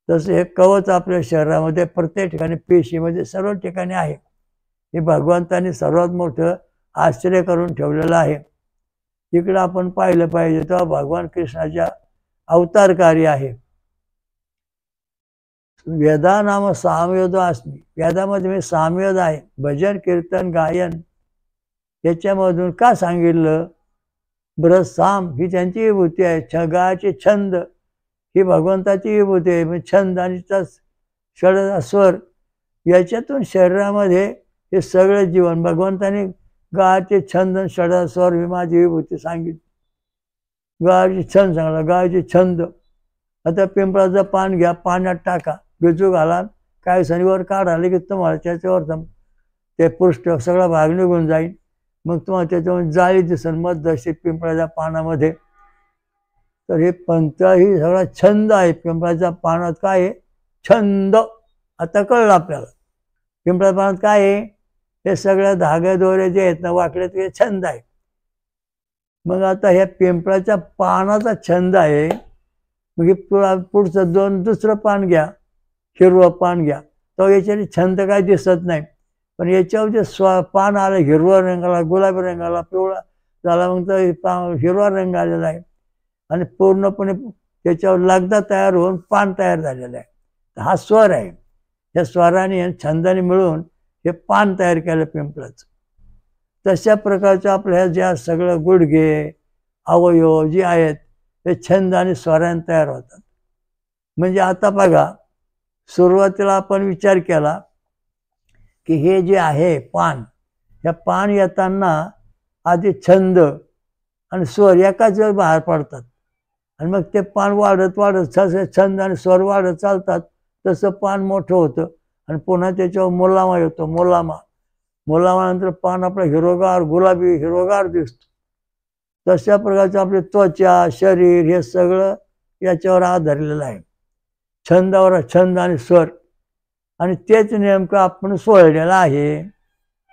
तसं हे कवच आपल्या शरीरामध्ये प्रत्येक ठिकाणी, पेशीमध्ये, सर्व ठिकाणी आहे. हे भगवंताने सर्वात मोठं आश्चर्य करून ठेवलेलं आहे. इकडं आपण पाहिलं पाहिजे तेव्हा भगवान कृष्णाच्या अवतार कार्य आहे. वेदा नाम सामवेद अस्मि, वेदामध्ये मी सामवेद आहे, भजन कीर्तन गायन याच्यामधून का सांगितलं. ब्रसाम ही त्यांची विभूती आहे, गायचे छंद ही भगवंताची विभूती आहे. म्हणजे छंद आणि षड स्वर याच्यातून शरीरामध्ये हे सगळं जीवन भगवंताने गायचे छंद षड स्वर ही माझी विभूती सांगितली. गायचे छंद सांगला, गायचे छंद. आता पिंपळाचं पान घ्या, पाण्यात टाका, भिजू घाला, काही सणीवर काढा, की तुम्हाला त्याच्यावर ते पृष्ठ सगळा भाग निघून जाईल. मग तुम्हाला त्याच्यामध्ये जाळी दिसेल मध जशी पिंपळाच्या पानामध्ये. तर हे पंथ ही सगळा छंद आहे. पिंपळाच्या पानात काय आहे, छंद. आता कळलं आपल्याला पिंपळाच्या पानात काय आहे. हे सगळ्या धागे दोरे जे आहेत ना वाकडे, ते छंद आहे. मग आता ह्या पिंपळाच्या पानाचा छंद आहे. मग हे पुढचं दुसरं पान घ्या, हिरवं पान घ्या, तो याच्याने छंद काय दिसत नाही. पण याच्यावर जे पान आलं हिरवा रंगाला, गुलाबी रंगाला, पिवळा झाला, मग तर हिरवा रंग आलेला आहे आणि पूर्णपणे त्याच्यावर लगदा तयार होऊन पान तयार झालेलं आहे. हा स्वर आहे. या स्वराने छंदाने मिळून हे पान तयार केलं पिंपळाचं. तशा प्रकारच्या आपल्या ज्या सगळं गुडघे अवयव जे आहेत हे छंद आणि स्वराने तयार होतात. म्हणजे आता बघा, सुरुवातीला आपण विचार केला की हे जे आहे पान, या पान येताना आधी छंद आणि स्वर एकाच वेळ बाहेर पडतात आणि मग ते पान वाढत वाढत जसं छंद आणि स्वर वाढत चालतात तसं पान मोठं होतं आणि पुन्हा त्याच्यावर मुलामा येतो. मुलामानंतर पान आपलं हिरवगार, गुलाबी हिरवगार दिसतो. तशा प्रकारचं आपले त्वचा, शरीर हे सगळं याच्यावर आधारलेलं आहे, छंदावर, छंद आणि स्वर. आणि तेच नेमकं आपण सोडलेलं आहे.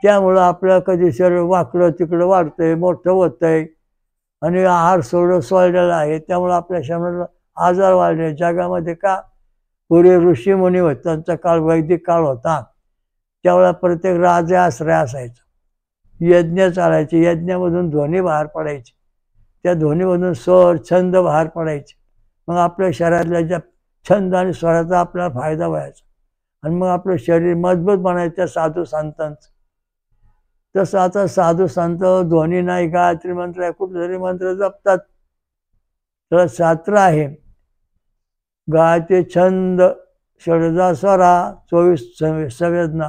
त्यामुळं आपलं कधी शरीर वाकडं तिकडं वाढतंय, मोठं होतंय आणि आहार सोडलेला आहे. त्यामुळं आपल्या शरीराला आजार वाढले जगामध्ये. का, पूर्वी ऋषीमुनी होते, त्यांचा काळ वैदिक काळ होता. त्यावेळेला प्रत्येक राजे आश्रय असायचा, यज्ञ चालायचे, यज्ञामधून ध्वनी बाहेर पडायचे, त्या ध्वनीमधून स्वर छंद बाहेर पडायचे. मग आपल्या शरीरातल्या ज्या छंद आणि स्वराचा आपल्याला फायदा व्हायचा आणि मग आपलं शरीर मजबूत बनायचं त्या साधू संतांचं. तसं आता साधू संत ध्वनी नाही, गायत्री मंत्र आहे, कुठेतरी मंत्र जपतात. तर शास्त्र आहे, गायचे छंद षडजा स्वरा 24 संवेदना,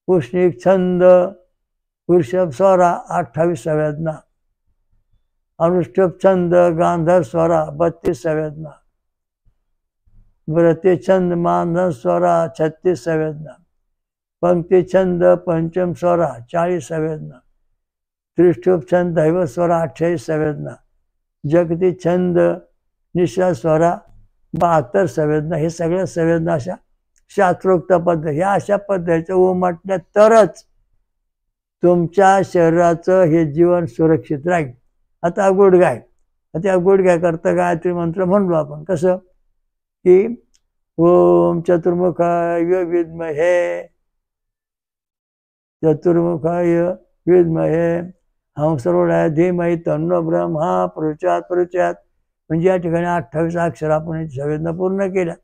पुष्णिक छंद वृषभ स्वरा 28 संवेदना, अनुष्टुप छंद गांधर स्वरा 32 संवेदना, व्रते छंद मानधन स्वरा 36 संवेदना, पंक्ती छंद पंचम स्वरा 40 संवेदना, त्रिष्टुप छंद दैव स्वरा 28 संवेदना, जगती छंद निश्वास स्वरा 72 संवेदना. हे सगळ्या संवेदना अशा शास्त्रोक्त पद्धत, ह्या अशा पद्धतीचं उमटल्या तरच तुमच्या शरीराचं हे जीवन सुरक्षित राहील. आता गुडघाय, त्या गुडघ्याकरता गायत्री मंत्र म्हणलो आपण. कसं की ओम चतुर्मुखाय विद्महे, चतुर्मुखाय विद्महे हंसरूढाय धीमहि तन्नो ब्रह्मा प्रचोदयात्. म्हणजे या ठिकाणी 28 अक्षर आपण संवेदना पूर्ण केल्या.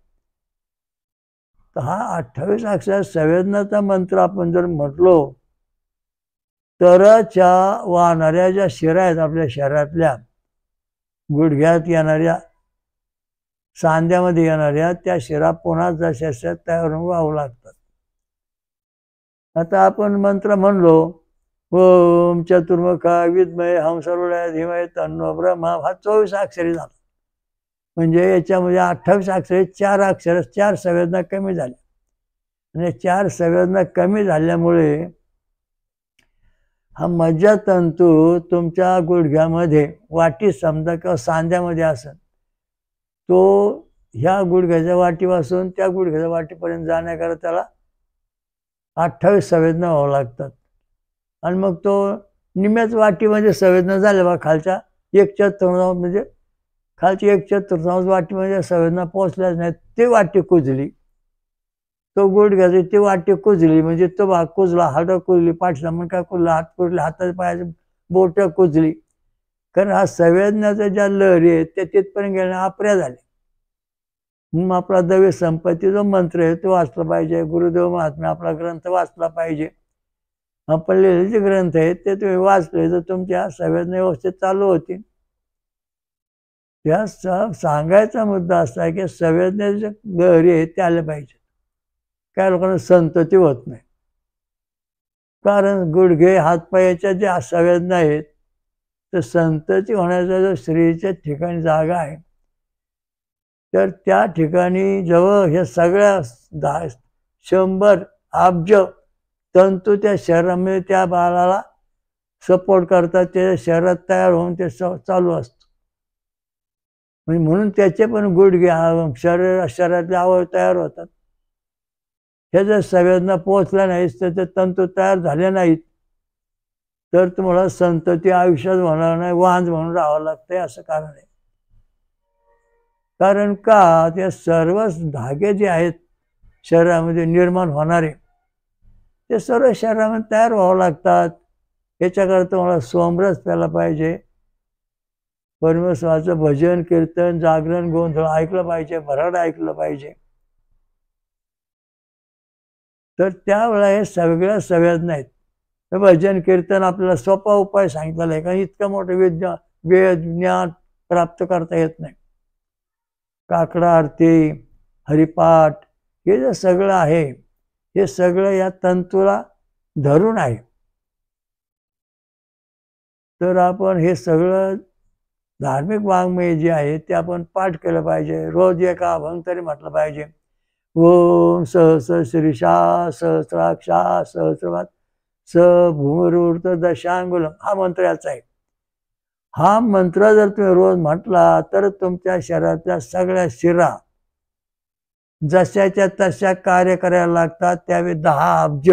तर हा 28 अक्षर संवेदनाचा मंत्र आपण जर म्हटलो तरच्या वाहणाऱ्या ज्या शिरा आहेत आपल्या शरीरातल्या, गुडघ्यात येणाऱ्या, सांध्यामध्ये येणाऱ्या, त्या शिरा पुन्हा जशाशा तयार होऊन वाहू लागतात. आता आपण मंत्र म्हणलो, ओम चतुर्मुखा विद्महे हंसरूढाय धीमहि तन्नो ब्रह्मा, हा 24 अक्षरी झाला. म्हणजे याच्यामध्ये 28 अक्षरे, 4 अक्षर, 4 संवेदना कमी झाल्या. आणि 4 संवेदना कमी झाल्यामुळे हा मज्जातंतू तुमच्या गुडघ्यामध्ये, वाटी समजा किंवा सांध्यामध्ये असेल, तो ह्या गुडघ्याच्या वाटीपासून त्या गुडघ्याच्या वाटीपर्यंत जाण्याकरता त्याला 28 संवेदना व्हावं लागतात. आणि मग तो निम्याच वाटीमध्ये संवेदना झाल्या बा, खालच्या 1/4 म्हणजे खालची 1/4 वाटीमध्ये संवेदना पोहोचल्याच नाहीत, ती वाटी कुजली, तो गुडघ्याची ती वाटी कुजली, म्हणजे तो भाग कुजला, हाडं कुजली, पाठीला मणका कुजला, हात कुजले, हाताच्या पायाची बोटं कुजली. कारण हा संवेदनाच्या ज्या लहरी आहेत त्या तिथपर्यंत गेल्या अप्र्या झाल्या. मग आपला दवे संपत्ती जो मंत्र आहे तो वाचला पाहिजे, गुरुदेव महात्म्य आपला ग्रंथ वाचला पाहिजे. आपण लिहिलेले जे ग्रंथ आहेत ते तुम्ही वाचले तर तुमच्या संवेदना व्यवस्थित चालू होतील. त्या सांगायचा मुद्दा असा आहे की संवेदनेच्या लहरी आहेत त्या आल्या पाहिजे. काही लोकांना संतती होत नाही, कारण गुडघे हातपायाच्या ज्या संवेदना आहेत तर संतती होण्याचा जो स्त्रीच्या ठिकाणी जागा आहे, तर त्या ठिकाणी जवळ हे सगळ्या 100 अब्ज तंतू त्या शरीरामध्ये त्या बाळाला सपोर्ट करतात, त्याच्या शरीरात तयार होऊन ते चालू असतं. म्हणजे म्हणून त्याचे पण गुडघे शरीरातले अवयव तयार होतात. हे जर संवेदना पोहोचल्या नाहीत, तर ते तंतू तयार झाले नाहीत, तर तुम्हाला संतती आयुष्यात होणार नाही, वांज म्हणून राहावं लागतंय. असं कारण आहे. कारण का, ते सर्वच धागे जे आहेत शरीरामध्ये निर्माण होणारे ते सर्व शरीरामध्ये तयार व्हावं लागतात. याच्याकरता तुम्हाला सोमरस प्यायला पाहिजे, परमेश्वराचं भजन कीर्तन जागरण गोंधळ ऐकलं पाहिजे, भराड ऐकलं पाहिजे. तर त्यावेळेला हे सगळ्या संवेदना आहेत. भजन कीर्तन आपल्याला सोपा उपाय सांगितलेला आहे, कारण इतकं मोठं वेद ज्ञान प्राप्त करता येत नाही. काकडा आरती, हरिपाठ, हे जे सगळं आहे हे सगळं या तंतूला धरून आहे. तर आपण हे सगळं धार्मिक वाङ्मय जे आहे ते आपण पाठ केलं पाहिजे. रोज एका अभंग तरी म्हटलं पाहिजे. ओम सहस्र शीर्षा सहस्राक्षा सहस्रपात स भूमिरूर्त दशांगुलम, हा मंत्र याचा आहे. हा मंत्र जर तुम्ही रोज म्हटला तर तुमच्या शरीरातल्या सगळ्या शिरा जशाच्या तशा कार्य करायला लागतात, त्यावेळी 10 अब्ज.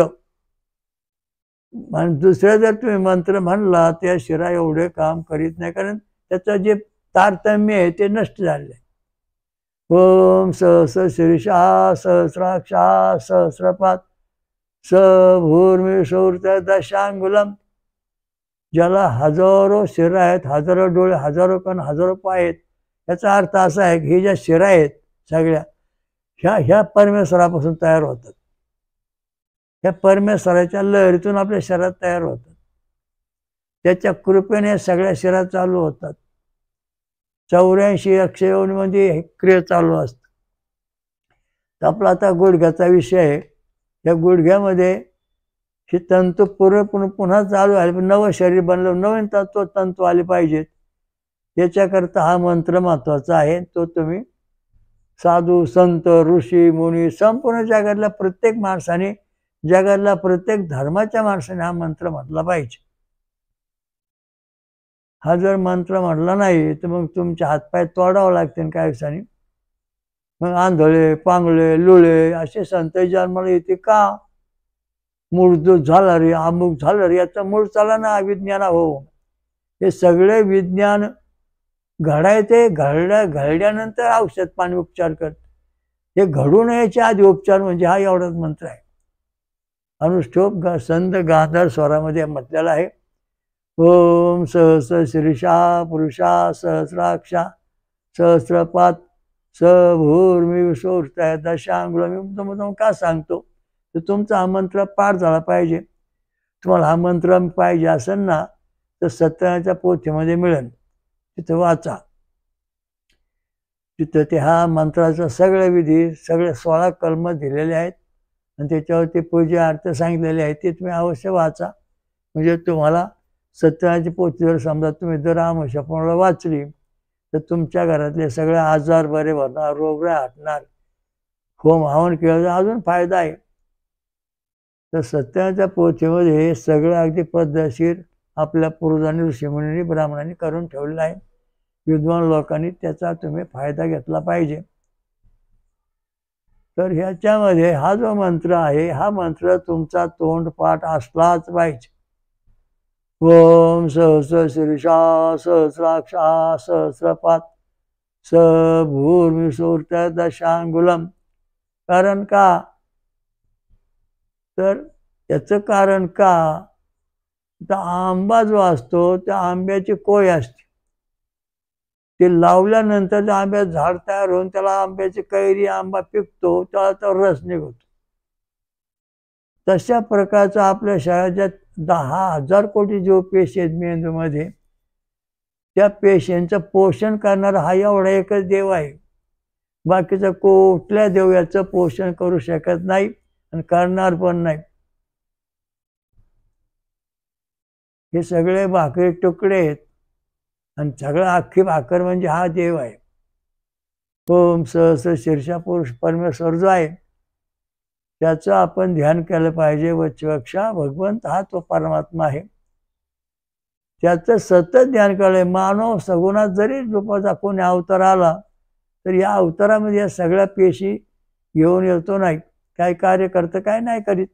आणि दुसरं जर तुम्ही मंत्र म्हणला त्या शिरा एवढे काम करीत नाही, कारण त्याचं जे तारतम्य आहे ते नष्ट झाले. ओम सहस्र शीर्षा सहस्राक्षा सहस्रपात स भूर्मिशूर्त दशांगुलम, ज्याला हजारो शिरा आहेत, हजारो डोळे, हजारो कण, हजारो पाय आहेत, याचा अर्थ असा आहे की हे ज्या शिरा आहेत सगळ्या ह्या परमेश्वरापासून तयार होतात. ह्या परमेश्वराच्या लहरीतून आपल्या शरीरात तयार होतात. त्याच्या कृपेने सगळ्या शिरा चालू होतात. 84 अक्षयोनीमध्ये हे क्रिया चालू असतं. तर आपला आता गुडघ्याचा विषय आहे. या गुडघ्यामध्ये ही तंतू पूर्णपणे पुन्हा चालू आले, नवं शरीर बनलं, नवीन तंतू आले पाहिजेत. याच्याकरता हा मंत्र महत्वाचा आहे. तो तुम्ही साधू संत ऋषी मुनी संपूर्ण जगातल्या प्रत्येक माणसाने, जगातल्या प्रत्येक धर्माच्या माणसाने हा मंत्र म्हटला पाहिजे. हा जर मंत्र म्हटला नाही तर मग तुमचे हातपाय तोडावं लागतील काही दिवसांनी. मग आंधळे पांगळे लुळे असे संत जन्माला येते का? मूळदूत झाला रे, अमुक झालं रे, याचा मूळ चला ना विज्ञाना हो. हे सगळे विज्ञान घडायचे, घडल्यानंतर औषध पाणी उपचार करते. हे घडून यायच्या आधी उपचार म्हणजे हा एवढाच मंत्र आहे. अनुष्ठोप संत गांधार स्वरामध्ये म्हटलेला आहे. ओम सहस्र शीर्षा पुरुषा सहस्राक्षा सहस्रपात स भूर्मिशूर्त दशांगुलम. का सांगतो तर तुमचा हा मंत्र पाठ झाला पाहिजे. तुम्हाला हा मंत्र पाहिजे असेल ना तर सत्यनारायणच्या पोथीमध्ये मिळेल, तिथं वाचा. तिथं ते हा मंत्राचा सगळे विधी, सगळे 16 कलम दिलेले आहेत आणि त्याच्यावरती पूजा अर्थ सांगितलेले आहेत. ते तुम्ही अवश्य वाचा. म्हणजे तुम्हाला सत्यनारायणची पोथी जर समजा तुम्ही दर अमावस्या वाचली तर तुमच्या घरातले सगळे आजार बरे होणार, रोगराई हटणार. होम हवन केलं तर अजून फायदा आहे. तर सत्यनारायणच्या पोथीमध्ये हे सगळं अगदी पद्धतशीर आपल्या पूर्वजांनी, ऋषीमुनींनी, ब्राह्मणांनी करून ठेवलेलं आहे. विद्वान लोकांनी त्याचा तुम्ही फायदा घेतला पाहिजे. तर ह्याच्यामध्ये हा जो मंत्र आहे, हा मंत्र तुमचा तोंडपाठ असलाच पाहिजे. ओम सहस्र शीर्षा सहस्राक्षा सहस्रपात स भूर्मिसूर्त दशांगुलम. कारण का? तर याचं कारण का? तर आंबा जो असतो त्या आंब्याची कोय असते, ते लावल्यानंतर त्या आंब्याचं झाड तयार होऊन त्याला आंब्याची कैरी, आंबा पिकतो, त्याला तो रस निघतो. तशा प्रकारचा आपल्या शरीराच्या 10,000 कोटी जो पेशी आहेत मेंदूमध्ये, त्या पेशींचं पोषण करणारा हा एवढा एकच देव आहे. बाकीचा कुठल्या देव याचं पोषण करू शकत नाही आणि करणार पण नाही. हे सगळे भाकरी तुकडे आहेत आणि सगळं अख्खी भाकर म्हणजे हा देव आहे. ओम सहस्र शीर्षा पुरुष परमेश्वर जो आहे त्याचं आपण ध्यान केलं पाहिजे. वच्चवक्षा भगवंत हा तो परमात्मा आहे, त्याचं सतत ध्यान केलं. मानव सगुणात जरी रूपाचा कोणी अवतार आला तर या अवतारामध्ये या सगळ्या पेशी घेऊन येतो नाही. काय कार्य करतं, काय नाही करीत.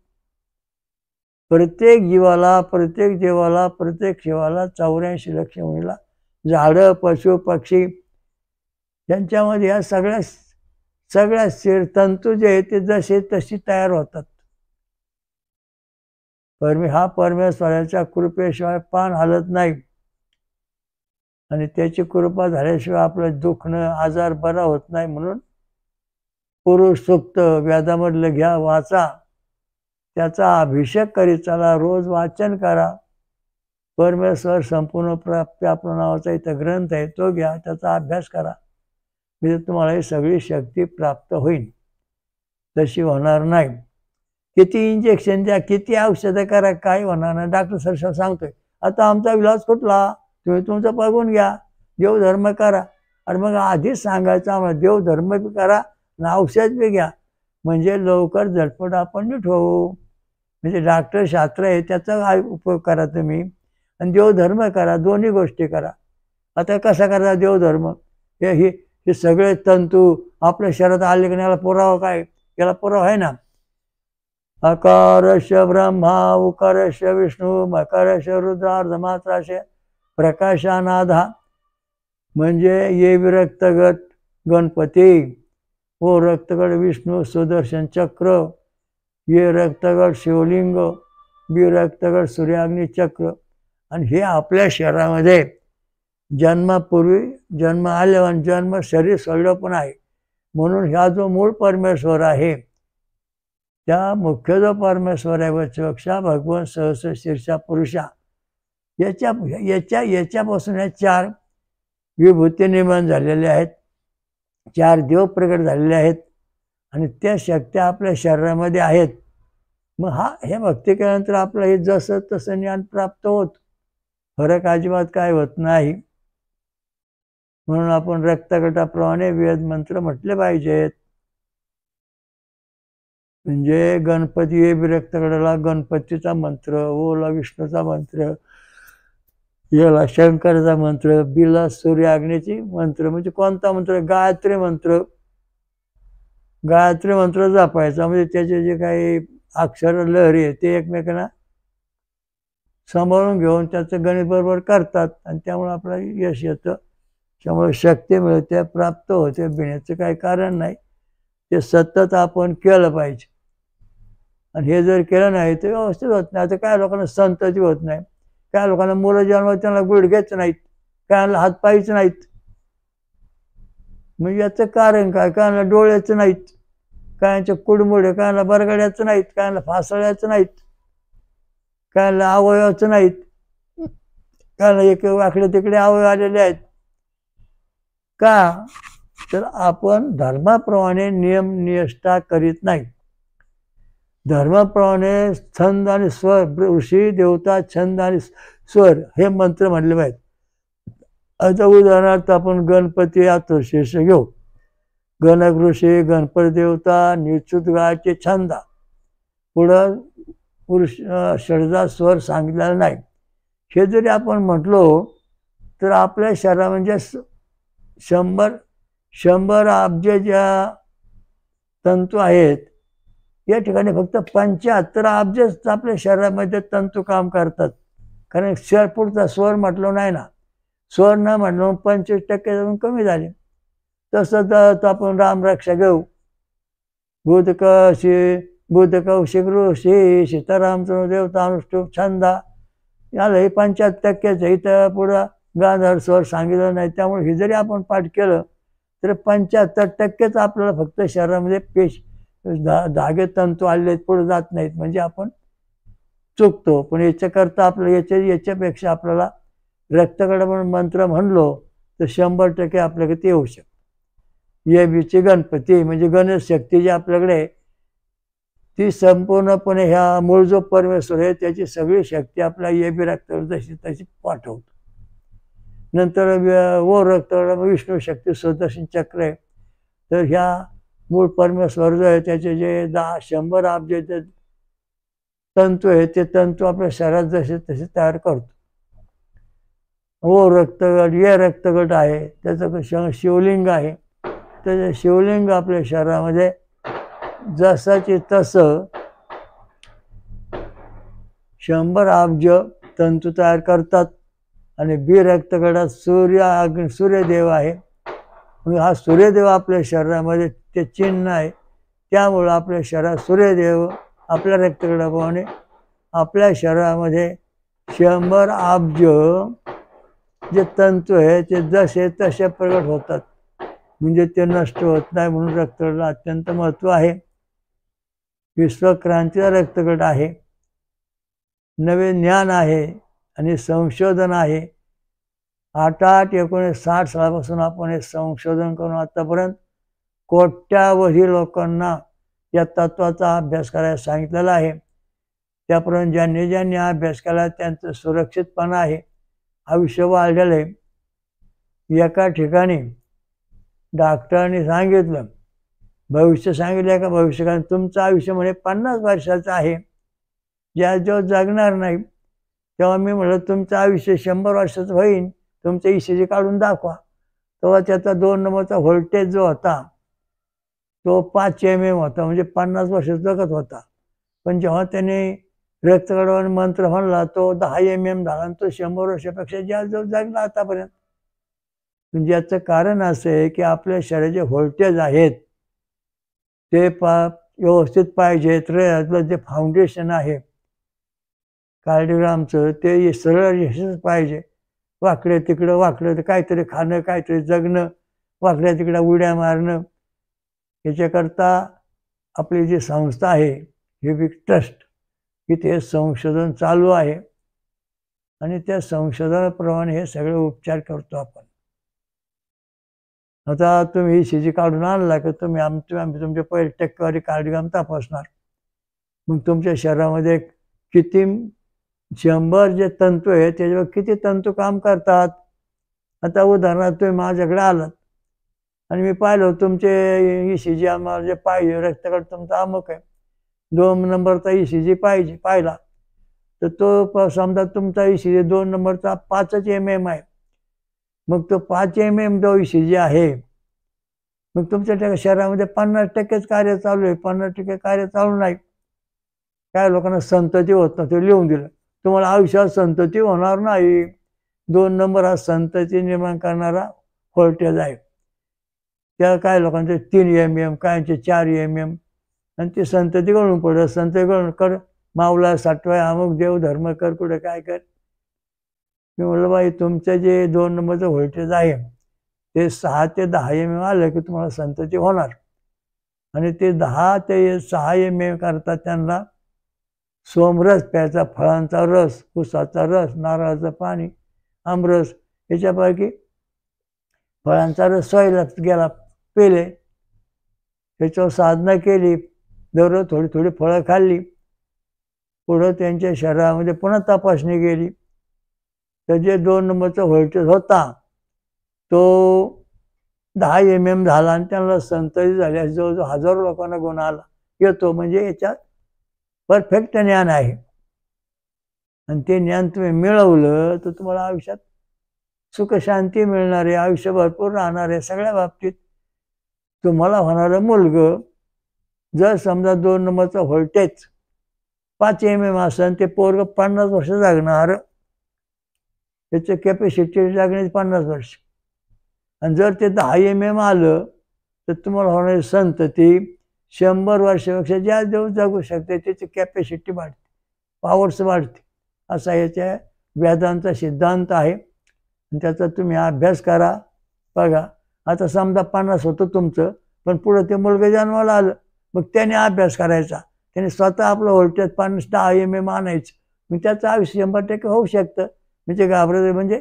प्रत्येक जीवाला, प्रत्येक देवाला, प्रत्येक शिवाला 84 लक्ष मुलीला, झाडं, पशु, पक्षी यांच्यामध्ये या सगळ्या तंतू जे आहेत ते जसे तशी तयार होतात. हा परमेश्वराच्या कृपेशिवाय पान हलत नाही आणि त्याची कृपा झाल्याशिवाय आपलं दुखणं, आजार बरा होत नाही. म्हणून पुरुष सूक्त वेदामधलं घ्या, वाचा, त्याचा अभिषेक करीत चला, रोज वाचन करा. परमेश्वर संपूर्ण प्राप्ती आपला नावाचा इथं ग्रंथ आहे, तो घ्या, त्याचा अभ्यास करा. म्हणजे तुम्हाला ही सगळी शक्ती प्राप्त होईल. तशी होणार नाही. किती इंजेक्शन द्या, किती औषधं करा, काही होणार नाही. डॉक्टर सर सांगतोय आता आमचा इलाज कुठला, तुम्ही तुमचं बघून घ्या, देवधर्म करा. आणि मग आधीच सांगायचं आम्हाला देवधर्म बी करा आणि औषध बी घ्या, म्हणजे लवकर झटपट आपण नीट होऊ. म्हणजे डॉक्टर शास्त्र आहे त्याचा उपयोग करा तुम्ही आणि देवधर्म करा, दोन्ही गोष्टी करा. आता कसा करा देवधर्म? हे सगळे तंतू आपल्या शरीरात आले की याला पुरावा काय? याला पुरावा आहे ना. अकारश ब्रह्मा उकारश विष्णू मकारश रुद्रार्धमात्राश प्रकाशानाधा. म्हणजे ये विरक्तगट गणपती, ओ रक्तगट विष्णू सुदर्शन चक्र, ये रक्तगट शिवलिंग, बी रक्तगट सूर्याग्नी चक्र. आणि हे आपल्या शरीरामध्ये जन्मापूर्वी, जन्म आल्यावर, जन्म शरीर सोडलं पण आहे. म्हणून ह्या जो मूळ परमेश्वर आहे, त्या मुख्य जो परमेश्वर आहे वच्चवक्षा भगवान सहस्र शीर्षा पुरुषा, याच्यापासून या 4 विभूती निर्माण झालेल्या आहेत, 4 देव प्रकट झालेले आहेत आणि त्या शक्त्या आपल्या शरीरामध्ये आहेत. मग हे भक्ती केल्यानंतर आपलं हे जसं तसं ज्ञान प्राप्त होत, फरक अजिबात काय होत नाही. म्हणून आपण रक्तगटाप्रमाणे वेद मंत्र म्हटले पाहिजेत. म्हणजे गणपती ये रक्तगटाला गणपतीचा मंत्र, ओला विष्णूचा मंत्र, याला शंकराचा मंत्र, बीला सूर्याग्नीची मंत्र. म्हणजे कोणता मंत्र? गायत्री मंत्र. गायत्री मंत्र जपायचा म्हणजे त्याचे जे काही अक्षर लहरी आहे ते एकमेकांना सांभाळून घेऊन त्याचं गणित बरोबर करतात आणि त्यामुळे आपल्याला यश येतं, त्यामुळे शक्ती मिळते, प्राप्त होते. भिण्याचं काही कारण नाही. ते सतत आपण केलं पाहिजे आणि हे जर केलं नाही तर व्यवस्थित होत नाही. आता काय लोकांना संतती होत नाही, काय लोकांना मुलं जन्मात त्यांना गुडघेच नाहीत, कायला हातपायच नाहीत. म्हणजे याचं कारण काय? कायला डोळ्याचं नाहीत, कायांच्या कुडमुडे, कायला बरगड्याचं नाहीत, कायला फासळ्याचं नाहीत. काय अवयवच नाहीत, काय एक वाकडे तिकडे अवयव आलेले आहेत. का तर आपण धर्माप्रमाणे नियम निष्ठा करीत नाही. धर्माप्रमाणे छंद आणि स्वर, ऋषी देवता छंद आणि स्वर हे मंत्र म्हणले पाहिजेत. आता उदाहरणार्थ आपण गणपती अथर्वशीर्ष घेऊ. गणक ऋषी, गणपती देवता, निश्चित गायचे छंद, पुढं षडजा स्वर सांगितलेला नाही. हे जरी आपण म्हटलो तर आपल्या शरीरा म्हणजे 100 अब्ज ज्या तंतू आहेत, या ठिकाणी फक्त 75 अब्जच आपल्या शरीरामध्ये तंतू काम करतात. कारण पुढचा स्वर म्हटलं नाही ना, स्वर न म्हटलं 25% जाऊन कमी झाले. तसं तर आपण रामरक्षा घेऊ. बुधकौशिक ऋषी, सीतारामचंद्र देवता, अनुष्ठुप छंदा, याला हे 75% इथं पुढं गांधार स्वर सांगितलं नाही. त्यामुळे हे जरी आपण पाठ केलं तर 75%च आपल्याला फक्त शरीरामध्ये धागे तंतू आलेले पुढे जात नाहीत, म्हणजे आपण चुकतो. पण याच्याकरता आपलं याच्यापेक्षा आपल्याला रक्तगड म्हणून मंत्र म्हणलो तर 100% आपल्याकडे ते येऊ शकतं. ये बीचे गणपती म्हणजे गणेश शक्ती जी आपल्याकडे, ती संपूर्णपणे ह्या मूळ जो परमेश्वर आहे त्याची सगळी शक्ती आपल्या ये बी रक्तगड जशी तशी पाठवतो. नंतर वो रक्तगड विष्णू शक्ती सुदर्शन चक्र आहे. तर ह्या मूळ परमेश्वर जो आहे त्याचे जे 100 अब्ज तंतू आहे ते तंतू आपल्या शरीरात जसे तसे तयार करतो. वो रक्तगट, ये रक्तगट आहे, त्याचं शिवलिंग आहे. त्याचे शिवलिंग आपल्या शरीरामध्ये जसाचे तसं 100 अब्ज तंतू तयार करतात. आणि बी रक्तगटात सूर्यदेव आहे. हा सूर्यदेव आपल्या शरीरामध्ये ते चिन्ह आहे. त्यामुळं आपल्या शरीरात सूर्यदेव आपल्या रक्तगटाप्रमाणे आपल्या शरीरामध्ये 100 अब्ज जे तंतू आहे ते जसे तसे प्रगट होतात, म्हणजे ते नष्ट होत नाही. म्हणून रक्तगटाला अत्यंत महत्त्व आहे. विश्वक्रांतीचा रक्तगट आहे. नवे ज्ञान आहे आणि संशोधन आहे. 1960 सालापासून आपण हे संशोधन करून आतापर्यंत कोट्यावधी लोकांना या तत्वाचा अभ्यास करायला सांगितलेला आहे. त्याप्रमाणे ज्यांनी अभ्यास केला त्यांचं सुरक्षितपणा आहे, आयुष्य वाढलेलं आहे. एका ठिकाणी डॉक्टरांनी सांगितलं, भविष्य सांगितलं का भविष्यकाळ तुमचं आयुष्य म्हणे 50 वर्षाचं आहे, जेव्हा जगणार नाही. तेव्हा मी म्हटलं तुमचं आयुष्य 100 वर्षाचं होईल, तुमचं ECG काढून दाखवा. तेव्हा त्याचा 2 नंबरचा व्होल्टेज जो होता तो 5 mm होता, म्हणजे 50 वर्ष जगत होता. पण जेव्हा त्याने रक्तगटावर मंत्र म्हणला तो 10 mm झाला आणि तो 100 वर्षापेक्षा जास्त जगला आतापर्यंत. म्हणजे याचं कारण असं आहे की आपल्या शरीराचे व्होल्टेज आहेत ते व्यवस्थित पाहिजेत. जे फाउंडेशन आहे कार्डिओग्रामचं ते सरळ पाहिजे. वाकडे तिकडं काहीतरी खाणं, काहीतरी जगणं, वाकड्या तिकडं उड्या मारणं, याच्याकरता आपली जी संस्था आहे हिबिक ट्रस्ट, इथे संशोधन चालू आहे आणि त्या संशोधनाप्रमाणे हे सगळे उपचार करतो आपण. आता तुम्ही ECG काढून आणला की आम्ही तुमच्या पहिली टक्केवारी कार्डिओग्राम तपासणार. मग तुमच्या शरीरामध्ये किती 100 जे तंतू आहे त्याच्यावर किती तंतू काम करतात. आता उदाहरणार्थ तुम्ही माझ्याकडे आलात आणि मी पाहिलं तुमचे ECG आम्हाला जे पाहिजे रक्तगट तुमचा अमुक आहे, 2 नंबरचा ECG पाहिला तर तो समजा तुमचा ECG 2 नंबरचा 5 mm आहे. मग तो 5 mm जो ECG आहे, मग तुमच्या शरीरामध्ये 50%च कार्य चालू आहे, 50% कार्य चालू नाही. काय लोकांना संतती होत नाही, ते लिहून दिलं. तुम्हाला आयुष्यात संतती होणार नाही. 2 नंबर हा संतती निर्माण करणारा व्होल्टेज आहे. त्या काय लोकांचे 3 mm, कायांचे 4 mm, आणि ती संतती गळून पडत. संतती गळून कर मावला साठवाय अमुक देव धर्म कर कुठे काय कर. मी म्हटलं बाई तुमचं जे 2 नंबरचं व्होल्टेज आहे ते 6 ते 10 mm आलं की तुम्हाला संतती होणार. आणि ते 10 ते 6 mm करता त्यांना सोमरस प्यायचा, फळांचा रस, ऊसाचा रस, नारळाचं पाणी, आमरस, याच्यापैकी फळांचा रस सोयला गेला, पेले, त्याच्यावर साधना केली, दररोज थोडी थोडी फळं खाल्ली. पुढं त्यांच्या शरीरामध्ये पुन्हा तपासणी केली, तर जे 2 नंबरचा व्होल्टेज होता तो 10 mm झाला आणि त्यांना संतती झाली. जवळजवळ हजारो लोकांना गुण आला येतो. म्हणजे याच्यात परफेक्ट ज्ञान आहे. आणि ते ज्ञान तुम्ही मिळवलं तर तुम्हाला आयुष्यात सुख शांती मिळणार आहे, आयुष्य भरपूर राहणार आहे. सगळ्या बाबतीत तुम्हाला होणारं मुलगं जर समजा 2 नंबरचा व्होल्टेज 5 mm असेल, ते पोरग 50 वर्ष जगणार, त्याचं कॅपॅसिटी जगण्याची 50 वर्ष. आणि जर ते 10 mm आलं तर तुम्हाला होणारी संतती 100 वर्षापेक्षा ज्या दिवस जगू शकते, त्याची कॅपॅसिटी वाढते, पॉवर्स वाढते. असा याच्या वेदांचा सिद्धांत आहे. आणि त्याचा तुम्ही अभ्यास करा. बघा, आता समजा 50 होतं तुमचं, पण पुढं ते मुलगा जन्माला आलं, मग त्याने अभ्यास करायचा, त्याने स्वतः आपलं व्होल्टेज 10 mm आणायचं, मग त्याचं आयुष्य 100% होऊ शकतं. म्हणजे घाबरायचं म्हणजे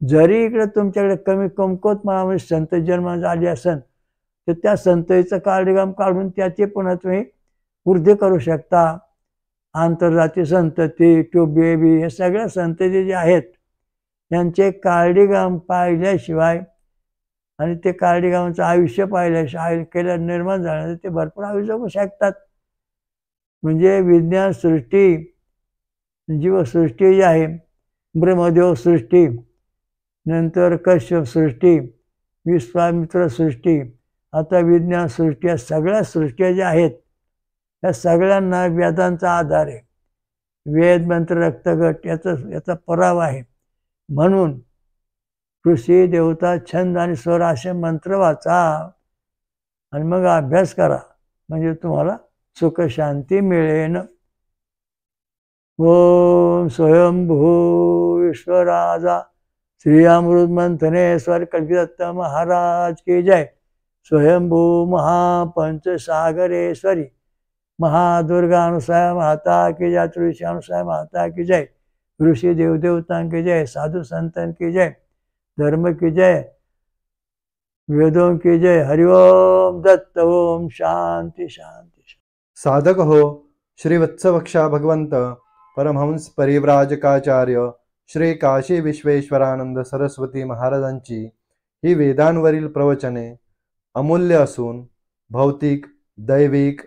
जरी इकडे तुमच्याकडे कमी कमकुवत मनामध्ये संत जन्म झाली असेल, तर त्या संततीचं काळीगाम काढून त्याचे पुन्हा तुम्ही वृद्धी करू शकता. आंतरजाती संतती, ट्यूब बेबी, हे सगळ्या संतती जे आहेत यांचे काळीगाम पाहिल्याशिवाय आणि ते काळीगामाचं आयुष्य पाहिल्याशिवाय केल्या निर्माण झाल्यानंतर ते भरपूर आयुष्य जगू शकतात. म्हणजे विज्ञान सृष्टी, जीवसृष्टी जी आहे, ब्रह्मदेव सृष्टी, नंतर कश्यप सृष्टी, विश्वामित्र सृष्टी, आता विज्ञान सृष्टी, या सगळ्या सृष्ट्या ज्या आहेत त्या सगळ्यांना वेदांचा आधार आहे. वेद मंत्र रक्तगट याचा परावा आहे. म्हणून ऋषी देवता छंद आणि स्वर असे मंत्र वाचा आणि मग अभ्यास करा, म्हणजे तुम्हाला सुख शांती मिळेल. ओम स्वयंभू ईश्वराजा श्री अमृत मंथनेश्वर कल्पिदत्त महाराज की जय. स्वयंभू महापंचसागरेश्वरी महादुर्गा अनुसया माता की जय. तुलसी अनुसया माता की जय. ऋषि देवदेवता की जय. साधु संतन की जय. धर्म की जय. वेदों की जय. हरिओम दत्त. ओम शांति शांति. साधक हो श्री वत्सवक्षा भगवंत परमहंस परिव्राजकाचार्य श्री काशी विश्वेश्वरानंद सरस्वती महाराजांची ही वेदांवरील प्रवचने अमूल्य असून भौतिक, दैविक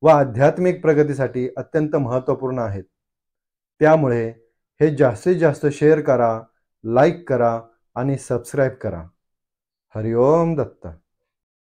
व आध्यात्मिक प्रगतीसाठी अत्यंत महत्त्वपूर्ण आहेत. त्यामुळे हे जास्तीत जास्त शेअर करा, लाईक करा आणि सबस्क्राईब करा. हरिओम दत्त.